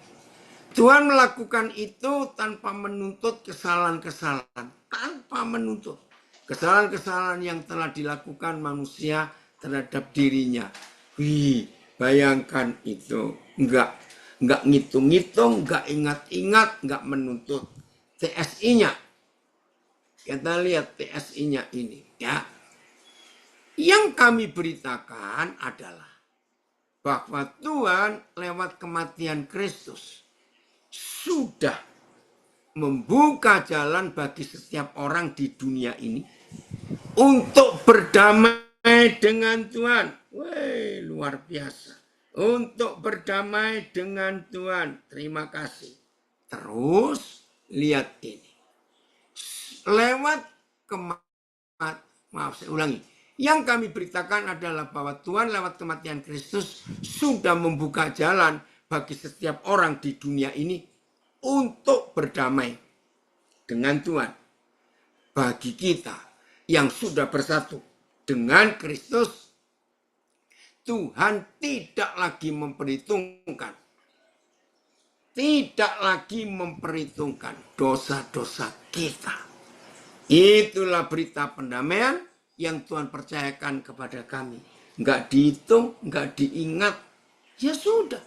Tuhan melakukan itu tanpa menuntut kesalahan-kesalahan. Tanpa menuntut. Kesalahan-kesalahan yang telah dilakukan manusia terhadap dirinya. Wih, bayangkan itu. Enggak ngitung-ngitung, enggak ingat-ingat, enggak menuntut. TSI-nya. Kita lihat TSI-nya ini. Ya. Yang kami beritakan adalah bahwa Tuhan lewat kematian Kristus sudah membuka jalan bagi setiap orang di dunia ini untuk berdamai dengan Tuhan. Wih, luar biasa. Untuk berdamai dengan Tuhan. Terima kasih. Terus lihat ini. Lewat maaf saya ulangi. Yang kami beritakan adalah bahwa Tuhan lewat kematian Kristus sudah membuka jalan bagi setiap orang di dunia ini untuk berdamai dengan Tuhan. Bagi kita yang sudah bersatu dengan Kristus, Tuhan tidak lagi memperhitungkan dosa-dosa kita. Itulah berita pendamaian yang Tuhan percayakan kepada kami. Enggak dihitung, enggak diingat, ya sudah.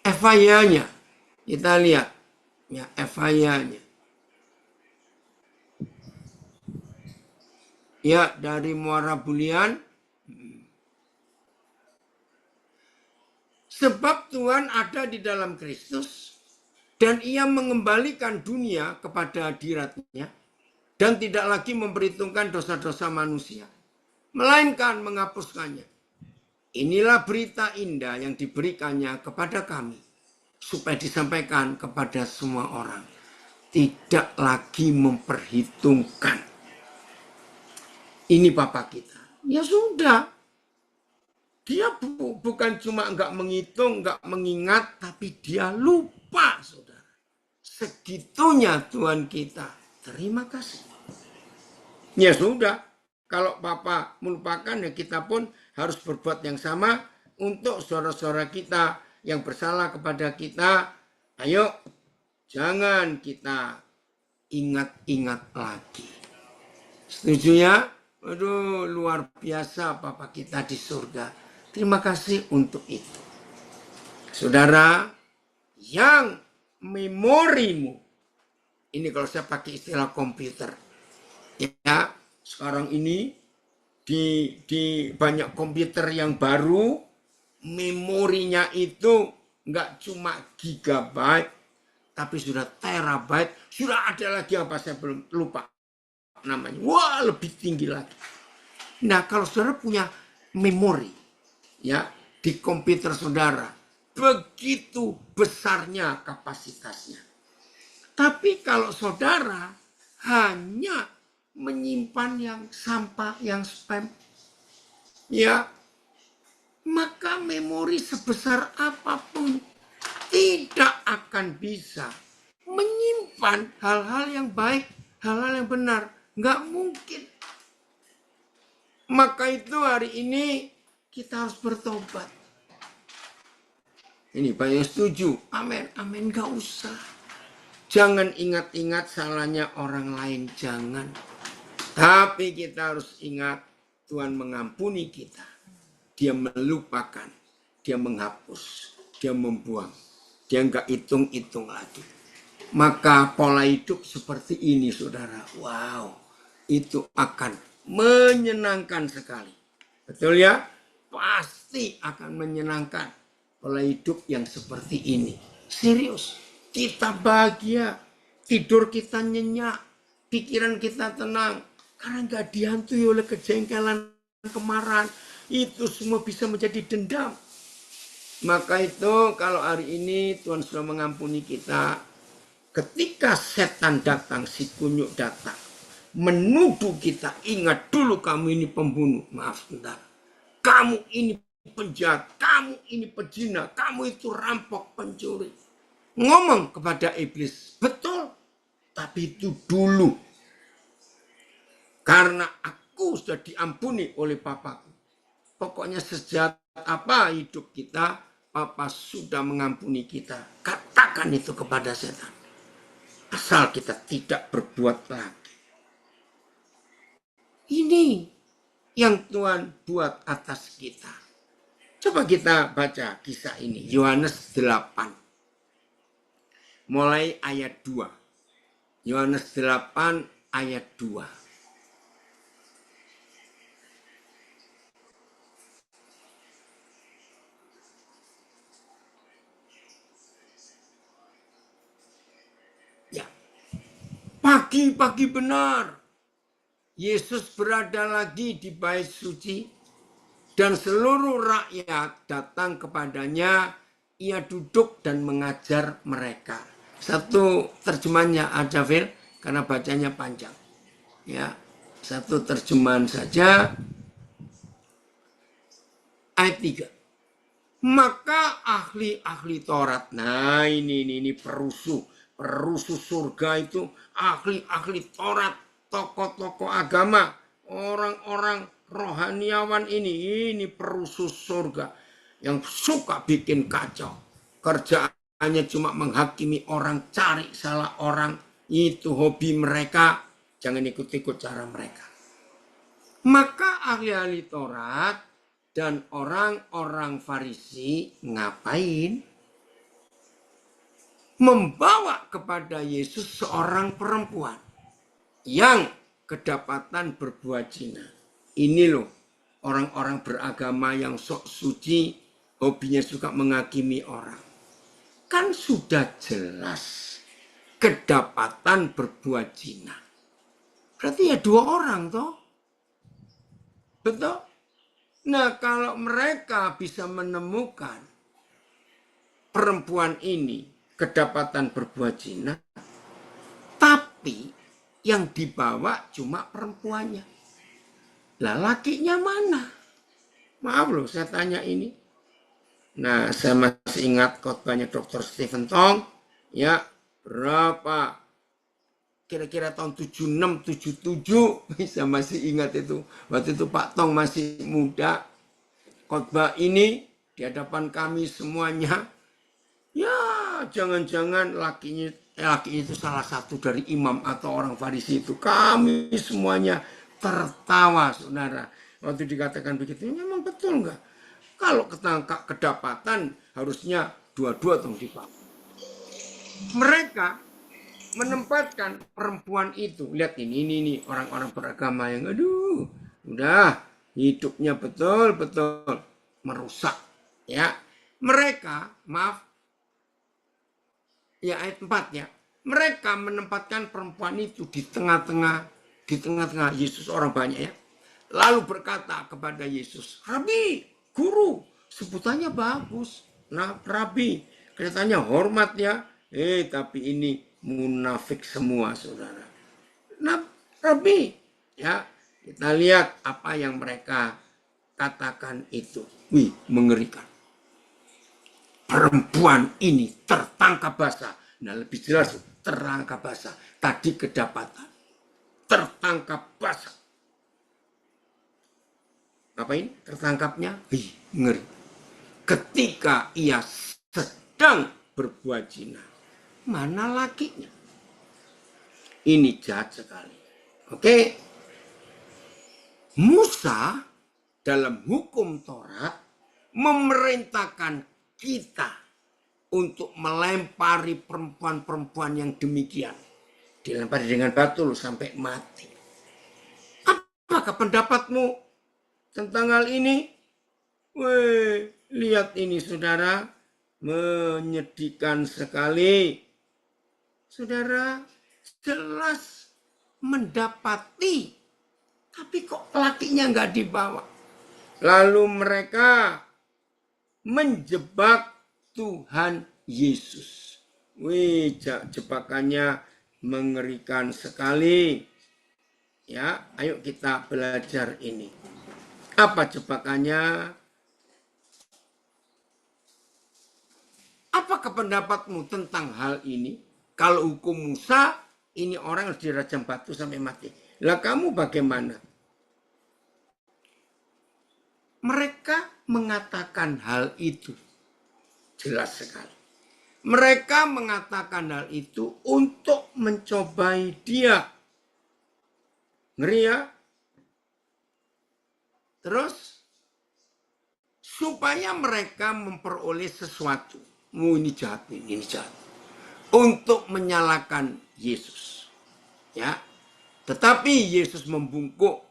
FIA-nya, kita lihat, ya FIA-nya. Ya, dari Muara Bulian. Sebab Tuhan ada di dalam Kristus dan ia mengembalikan dunia kepada hadiratnya dan tidak lagi memperhitungkan dosa-dosa manusia, melainkan menghapuskannya. Inilah berita indah yang diberikannya kepada kami supaya disampaikan kepada semua orang. Tidak lagi memperhitungkan. Ini Bapa kita. Ya sudah. Dia bukan cuma enggak menghitung, enggak mengingat, tapi dia lupa, saudara. Segitunya Tuhan kita. Terima kasih. Ya sudah, kalau Papa melupakan, ya kita pun harus berbuat yang sama untuk saudara-saudara kita yang bersalah kepada kita. Ayo, jangan kita ingat-ingat lagi. Setuju ya? Aduh, luar biasa Papa kita di surga. Terima kasih untuk itu. Saudara, yang memorimu, ini kalau saya pakai istilah komputer, ya sekarang ini di banyak komputer yang baru, memorinya itu nggak cuma gigabyte, tapi sudah terabyte, sudah ada lagi apa saya belum lupa namanya. Wah, lebih tinggi lagi. Nah, kalau saudara punya memori, ya, di komputer saudara, begitu besarnya kapasitasnya. Tapi kalau saudara hanya menyimpan yang sampah, yang spam, ya, maka memori sebesar apapun tidak akan bisa menyimpan hal-hal yang baik, hal-hal yang benar. Nggak mungkin. Maka itu hari ini kita harus bertobat. Ini banyak setuju. Amin, amin, gak usah. Jangan ingat-ingat salahnya orang lain, jangan. Tapi kita harus ingat Tuhan mengampuni kita. Dia melupakan, dia menghapus, dia membuang. Dia gak hitung-hitung lagi. Maka pola hidup seperti ini, saudara. Wow, itu akan menyenangkan sekali. Betul ya? Pasti akan menyenangkan pola hidup yang seperti ini. Serius, kita bahagia, tidur kita nyenyak, pikiran kita tenang, karena nggak dihantui oleh kejengkelan, kemarahan. Itu semua bisa menjadi dendam. Maka itu kalau hari ini Tuhan sudah mengampuni kita, ketika setan datang, si kunyuk datang, menuduh kita, ingat dulu kamu ini pembunuh, maaf sebentar. Kamu ini penjahat, kamu ini pezina, kamu itu rampok, pencuri. Ngomong kepada iblis, betul, tapi itu dulu. Karena aku sudah diampuni oleh Papaku. Pokoknya sejak apa hidup kita, Papa sudah mengampuni kita. Katakan itu kepada setan. Asal kita tidak berbuat lagi. Ini yang Tuhan buat atas kita. Coba kita baca kisah ini. Yohanes 8. Mulai ayat 2. Yohanes 8 ayat 2. Ya. Pagi-pagi benar. Yesus berada lagi di bait suci dan seluruh rakyat datang kepadanya. Ia duduk dan mengajar mereka. Satu terjemahannya aja, Phil, karena bacanya panjang. Ya, satu terjemahan saja. Ayat 3. Maka ahli-ahli Taurat. Nah, ini perusuh surga itu ahli-ahli Taurat. Tokoh-tokoh agama, orang-orang rohaniawan ini perusus surga yang suka bikin kacau. Kerjaannya cuma menghakimi orang, cari salah orang. Itu hobi mereka. Jangan ikut-ikut cara mereka. Maka ahli-ahli Taurat dan orang-orang Farisi ngapain? Membawa kepada Yesus seorang perempuan yang kedapatan berbuat zina. Ini loh orang-orang beragama yang sok suci, hobinya suka menghakimi orang. Kan sudah jelas kedapatan berbuat zina. Berarti ya 2 orang toh. Betul? Nah, kalau mereka bisa menemukan perempuan ini kedapatan berbuat zina, tapi yang dibawa cuma perempuannya. Lah lakinya mana? Maaf loh saya tanya ini. Nah, saya masih ingat khotbahnya Dr. Stephen Tong. Ya, berapa? Kira-kira tahun 76, 77. Saya masih ingat itu. Waktu itu Pak Tong masih muda. Khotbah ini di hadapan kami semuanya. Ya, jangan-jangan laki itu salah satu dari imam atau orang Farisi itu. Kami semuanya tertawa, saudara. Waktu dikatakan begitu, memang betul enggak? Kalau ketangkap kedapatan, harusnya 2-2 dong dipakai. Mereka menempatkan perempuan itu. Lihat ini orang-orang beragama yang aduh, udah hidupnya betul-betul merusak. Ya, mereka, maaf, ya ayat 4 ya. Mereka menempatkan perempuan itu di tengah-tengah Yesus, orang banyak ya. Lalu berkata kepada Yesus, Rabi, guru, sebutannya bagus. Nah, Rabi, kelihatannya hormat ya. Tapi ini munafik semua, saudara. Nah, Rabi, ya, kita lihat apa yang mereka katakan itu. Wih, mengerikan. Perempuan ini tertangkap basah. Nah, lebih jelas tertangkap basah. Tadi kedapatan. Tertangkap basah. Apa ini? Tertangkapnya? Ngeri. Ketika ia sedang berbuat zina. Mana lakinya? Ini jahat sekali. Oke. Musa dalam hukum Taurat memerintahkan kita untuk melempari perempuan-perempuan yang demikian. Dilempari dengan batu sampai mati. Apakah pendapatmu tentang hal ini? Lihat ini saudara, menyedihkan sekali. Saudara, jelas mendapati, tapi kok lakinya nggak dibawa. Lalu mereka menjebak Tuhan Yesus. Jebakannya mengerikan sekali. Ya, ayo kita belajar ini. Apa jebakannya? Apakah pendapatmu tentang hal ini? Kalau hukum Musa, ini orang harus dirajam batu sampai mati. Lah kamu bagaimana? Mereka mengatakan hal itu. Jelas sekali. Mereka mengatakan hal itu untuk mencobai dia. Ngeri ya? Terus, supaya mereka memperoleh sesuatu. Ini jahat, ini jahat. Untuk menyalahkan Yesus. Ya. Tetapi Yesus membungkuk.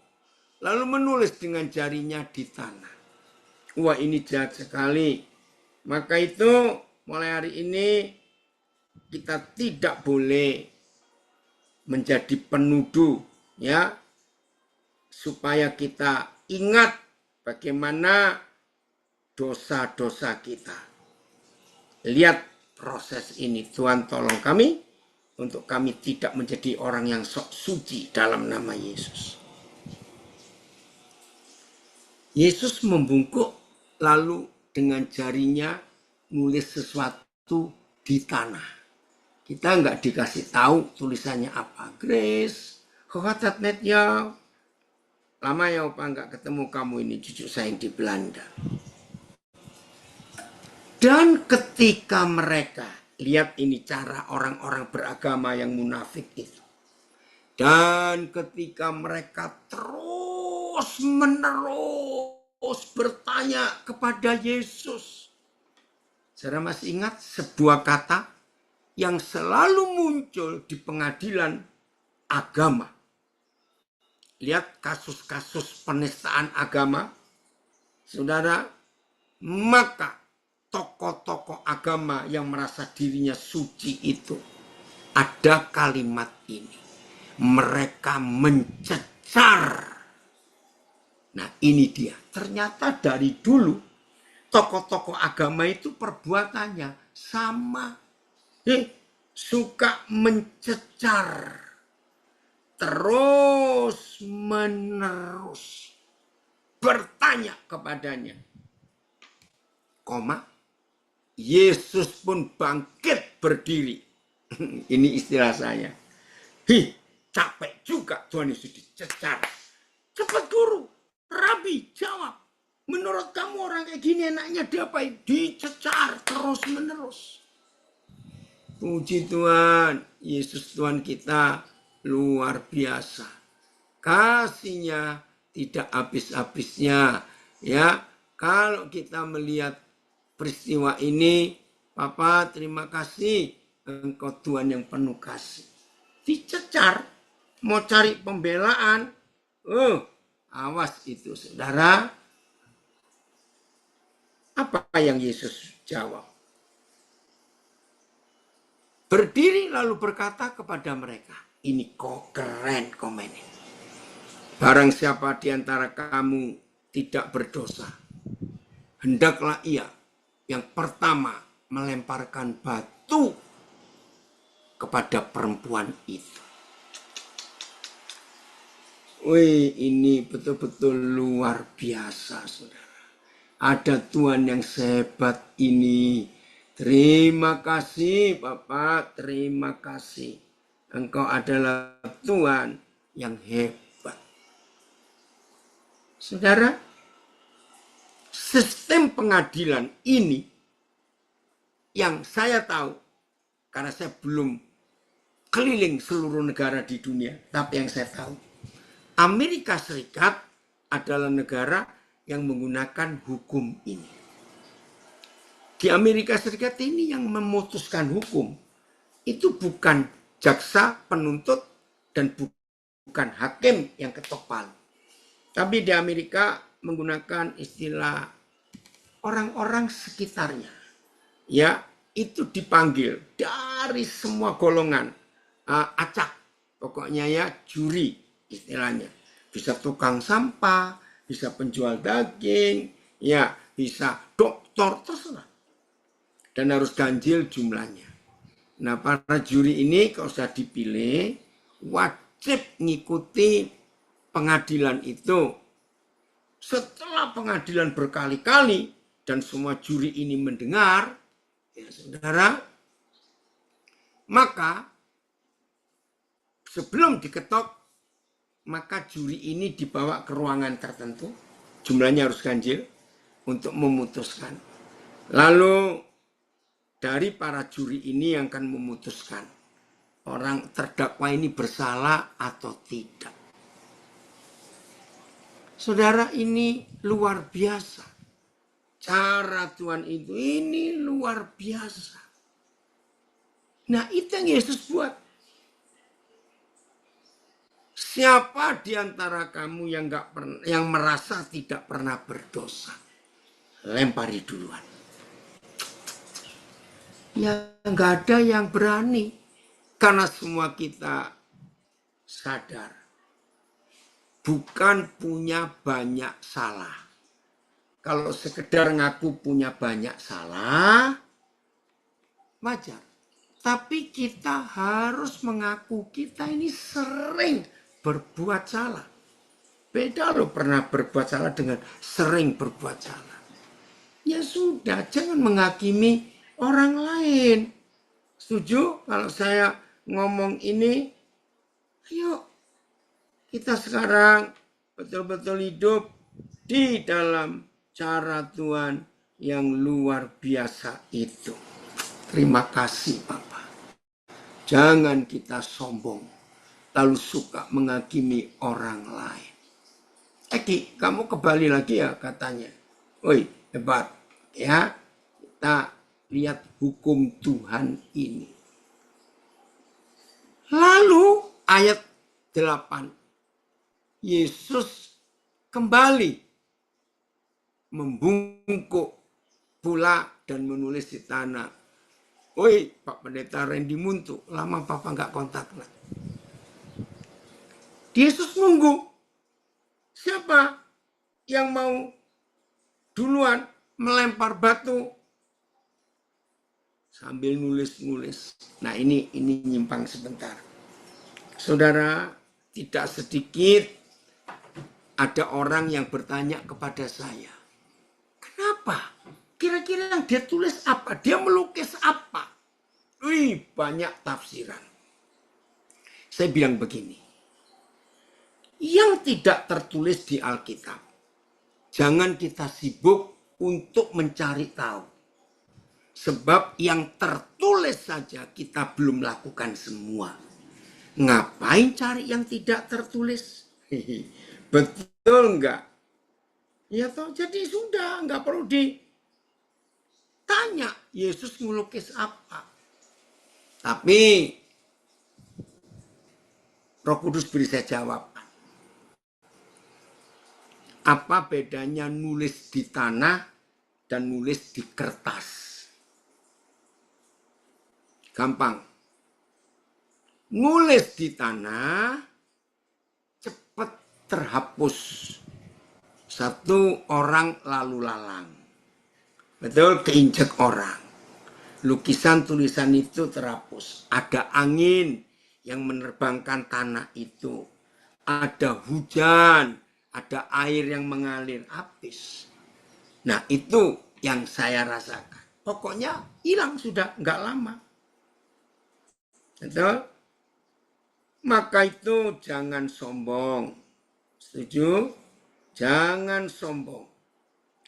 Lalu menulis dengan jarinya di tanah. Wah, ini jahat sekali. Maka itu mulai hari ini kita tidak boleh menjadi penuduh, ya, supaya kita ingat bagaimana dosa-dosa kita. Lihat proses ini. Tuhan tolong kami untuk kami tidak menjadi orang yang sok suci dalam nama Yesus. Yesus membungkuk lalu dengan jarinya nulis sesuatu di tanah. Kita nggak dikasih tahu tulisannya apa. Grace, hohatat net ya. lama ya opa nggak ketemu kamu ini, cucu saya yang di Belanda. Dan ketika mereka, lihat ini cara orang-orang beragama yang munafik itu. Dan ketika mereka terus menerus bertanya kepada Yesus. Saudara masih ingat sebuah kata yang selalu muncul di pengadilan agama. Lihat kasus-kasus penistaan agama. Saudara, maka tokoh-tokoh agama yang merasa dirinya suci itu ada kalimat ini. Mereka mencecar. Nah ini dia. Ternyata dari dulu tokoh-tokoh agama itu perbuatannya sama. Suka mencecar. Terus menerus. Bertanya kepadanya. Yesus pun bangkit berdiri. Ini istilah saya. Capek juga Tuhan Yesus dicecar. Cepat guru, Rabi jawab. Menurut kamu orang kayak gini enaknya diapain? Dicecar terus menerus. Puji Tuhan, Yesus Tuhan kita luar biasa. Kasihnya tidak habis-habisnya. Ya, kalau kita melihat peristiwa ini, Papa terima kasih, Engkau Tuhan yang penuh kasih. Dicecar, mau cari pembelaan, awas itu saudara. Apa yang Yesus jawab? Berdiri lalu berkata kepada mereka, ini kok keren komennya. Barang siapa di antara kamu tidak berdosa, hendaklah ia yang pertama melemparkan batu kepada perempuan itu. Wih, ini betul-betul luar biasa, saudara. Ada Tuhan yang sehebat ini. Terima kasih, Bapak. Terima kasih. Engkau adalah Tuhan yang hebat. Saudara, sistem pengadilan ini yang saya tahu, karena saya belum keliling seluruh negara di dunia, tapi yang saya tahu, Amerika Serikat adalah negara yang menggunakan hukum ini. Di Amerika Serikat ini yang memutuskan hukum itu bukan jaksa, penuntut, dan bukan hakim yang ketok palu. Tapi di Amerika menggunakan istilah orang-orang sekitarnya. Ya, itu dipanggil dari semua golongan. Acak, pokoknya ya juri istilahnya. Bisa tukang sampah, bisa penjual daging, ya bisa dokter, terserah. Dan harus ganjil jumlahnya. Nah, para juri ini kalau sudah dipilih, wajib ngikuti pengadilan itu. Setelah pengadilan berkali-kali, dan semua juri ini mendengar, ya saudara, maka sebelum diketok, maka juri ini dibawa ke ruangan tertentu, jumlahnya harus ganjil, untuk memutuskan. Lalu dari para juri ini yang akan memutuskan orang terdakwa ini bersalah atau tidak. Saudara, ini luar biasa. Cara Tuhan itu ini luar biasa. Nah, itu yang Yesus buat. Siapa di antara kamu yang merasa tidak pernah berdosa? Lempari duluan. Ya nggak ada yang berani. Karena semua kita sadar. Bukan punya banyak salah. Kalau sekedar ngaku punya banyak salah, wajar. Tapi kita harus mengaku kita ini sering berbuat salah. Beda loh pernah berbuat salah dengan sering berbuat salah. Ya sudah, jangan menghakimi orang lain. Setuju kalau saya ngomong ini? Ayo kita sekarang betul-betul hidup di dalam cara Tuhan yang luar biasa itu. Terima kasih Bapak. Jangan kita sombong, lalu suka menghakimi orang lain. Eki, kamu ke Bali lagi ya katanya. Woi, hebat. Ya, kita lihat hukum Tuhan ini. Lalu ayat 8. Yesus kembali membungkuk pula dan menulis di tanah. Woi, Pak Pendeta Randy Muntu, lama Papa nggak kontak. Yesus nunggu. Siapa yang mau duluan melempar batu sambil nulis-nulis. Nah ini nyimpang sebentar. Saudara, tidak sedikit ada orang yang bertanya kepada saya, kenapa? Kira-kira yang dia tulis apa? Dia melukis apa? Wih, banyak tafsiran. Saya bilang begini, yang tidak tertulis di Alkitab, jangan kita sibuk untuk mencari tahu. Sebab yang tertulis saja kita belum lakukan semua. Ngapain cari yang tidak tertulis? Betul enggak? Ya toh, jadi sudah enggak perlu ditanya Yesus melukis apa. Tapi Roh Kudus beri saya jawaban. Apa bedanya nulis di tanah dan nulis di kertas? Gampang. Nulis di tanah cepat terhapus. Satu orang lalu lalang. Betul, keinjek orang. Lukisan tulisan itu terhapus. Ada angin yang menerbangkan tanah itu. Ada hujan, ada air yang mengalir, habis. Nah itu yang saya rasakan. Pokoknya hilang sudah, nggak lama. Betul? Maka itu jangan sombong. Setuju? Jangan sombong.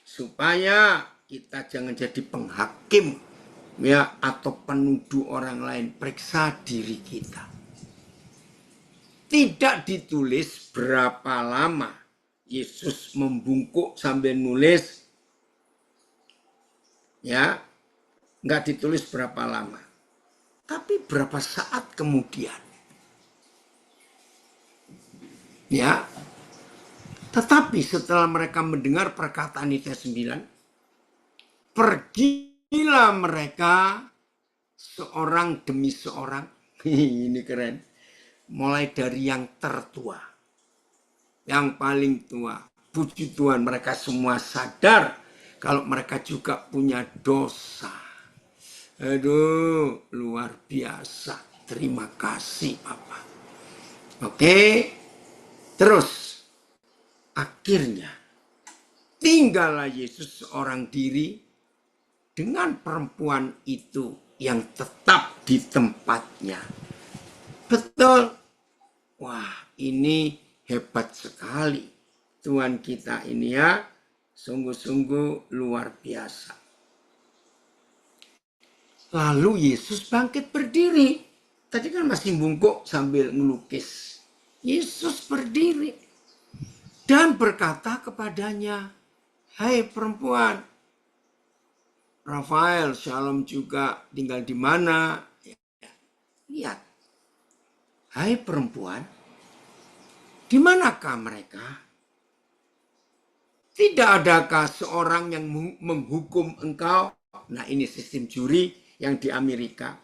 Supaya kita jangan jadi penghakim ya atau penuduh orang lain. Periksa diri kita. Tidak ditulis berapa lama Yesus membungkuk sambil nulis. Ya, nggak ditulis berapa lama. Tapi berapa saat kemudian. Ya, tetapi setelah mereka mendengar perkataan itu 9, pergilah mereka seorang demi seorang. Ini keren. Mulai dari yang tertua, yang paling tua. Puji Tuhan, mereka semua sadar kalau mereka juga punya dosa. Aduh, luar biasa. Terima kasih Bapak. Oke, terus akhirnya tinggallah Yesus seorang diri dengan perempuan itu yang tetap di tempatnya. Betul. Wah, ini hebat sekali. Tuhan kita ini ya, sungguh-sungguh luar biasa. Lalu Yesus bangkit berdiri. Tadi kan masih bungkuk sambil melukis. Yesus berdiri dan berkata kepadanya, "Hai perempuan, Rafael, Shalom juga tinggal di mana?" Lihat, hai perempuan, di manakah mereka? Tidak adakah seorang yang menghukum engkau? Nah ini sistem juri yang di Amerika.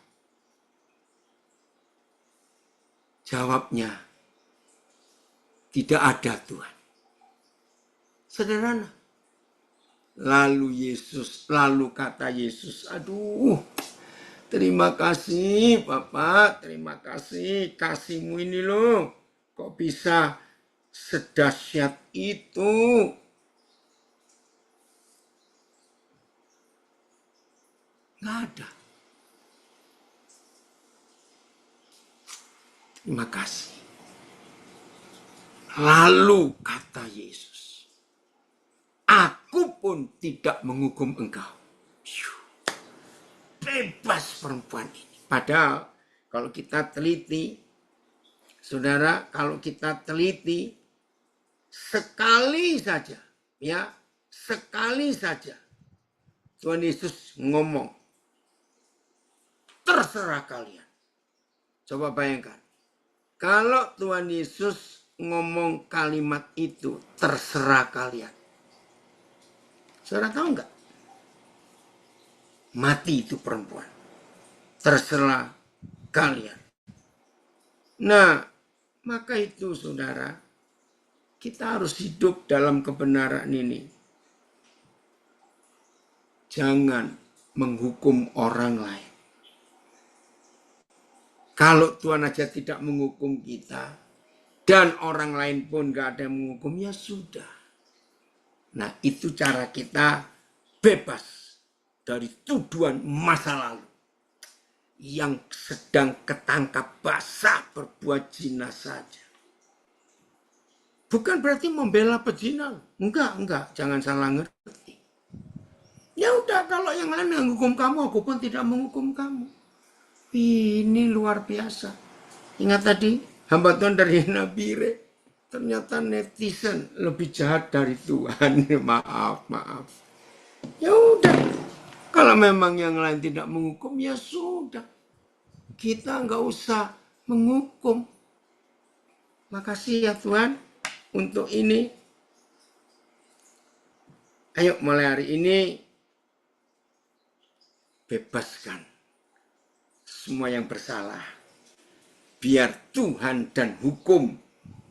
Jawabnya, tidak ada Tuhan. Sederhana. Lalu kata Yesus, aduh, terima kasih Bapak, terima kasih. Kasihmu ini loh, kok bisa sedahsyat itu. Nggak ada. Terima kasih. Lalu kata Yesus, aku pun tidak menghukum engkau. Bebas perempuan ini. Padahal kalau kita teliti, saudara, kalau kita teliti, sekali saja, ya, sekali saja Tuhan Yesus ngomong, terserah kalian. Coba bayangkan, kalau Tuhan Yesus ngomong kalimat itu, terserah kalian. Saudara tahu nggak? Mati itu perempuan. Terserah kalian. Nah, maka itu saudara, kita harus hidup dalam kebenaran ini. Jangan menghukum orang lain. Kalau Tuhan aja tidak menghukum kita, dan orang lain pun gak ada yang menghukum, ya sudah. Nah, itu cara kita bebas dari tuduhan masa lalu. Yang sedang ketangkap basah berbuat zina saja. Bukan berarti membela pezina. Enggak, jangan salah ngerti. Ya udah, kalau yang lain menghukum kamu, aku pun tidak menghukum kamu. Ini luar biasa. Ingat tadi, hamba Tuhan dari Nabire. Ternyata netizen lebih jahat dari Tuhan. Maaf. Ya udah, kalau memang yang lain tidak menghukum, ya sudah. Kita nggak usah menghukum. Makasih ya Tuhan untuk ini. Ayo mulai hari ini bebaskan semua yang bersalah. Biar Tuhan dan hukum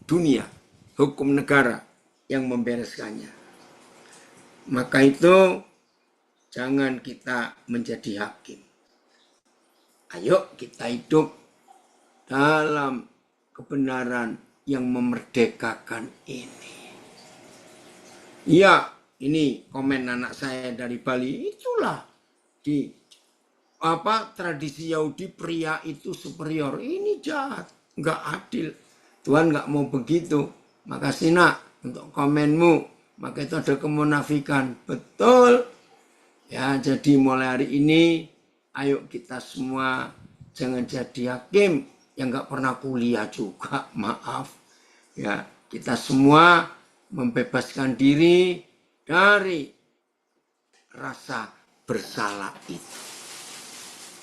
dunia, hukum negara yang membereskannya. Maka itu jangan kita menjadi hakim. Ayo kita hidup dalam kebenaran yang memerdekakan ini. Ya, ini komen anak saya dari Bali. Itulah di tradisi Yahudi, pria itu superior. Ini jahat, nggak adil. Tuhan nggak mau begitu. Makasih nak untuk komenmu. Maka itu ada kemunafikan. Betul. Ya, jadi mulai hari ini ayo kita semua jangan jadi hakim yang nggak pernah kuliah juga. Maaf. Ya, kita semua membebaskan diri dari rasa bersalah itu.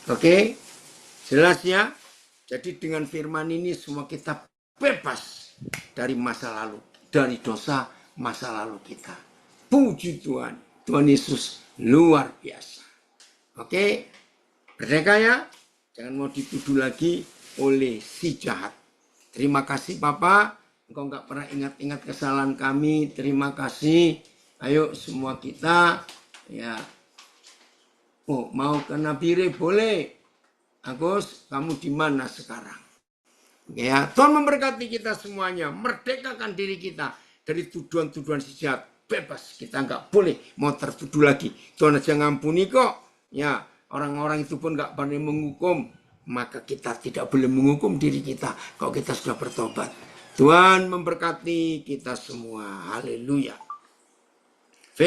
Oke, jelas ya. Jadi dengan firman ini semua kita bebas dari masa lalu, dari dosa masa lalu kita. Puji Tuhan, Tuhan Yesus luar biasa. Oke, merdeka ya. Jangan mau dituduh lagi oleh si jahat. Terima kasih Bapak. Engkau nggak pernah ingat-ingat kesalahan kami. Terima kasih. Ayo semua kita ya. Oh, mau ke Nabire boleh. Agus, kamu di mana sekarang? Ya, Tuhan memberkati kita semuanya. Merdekakan diri kita dari tuduhan-tuduhan si jahat. Bebas, kita nggak boleh mau tertuduh lagi. Tuhan aja ngampuni kok. Ya, orang-orang itu pun nggak pernah menghukum. Maka kita tidak boleh menghukum diri kita kalau kita sudah bertobat. Tuhan memberkati kita semua. Haleluya.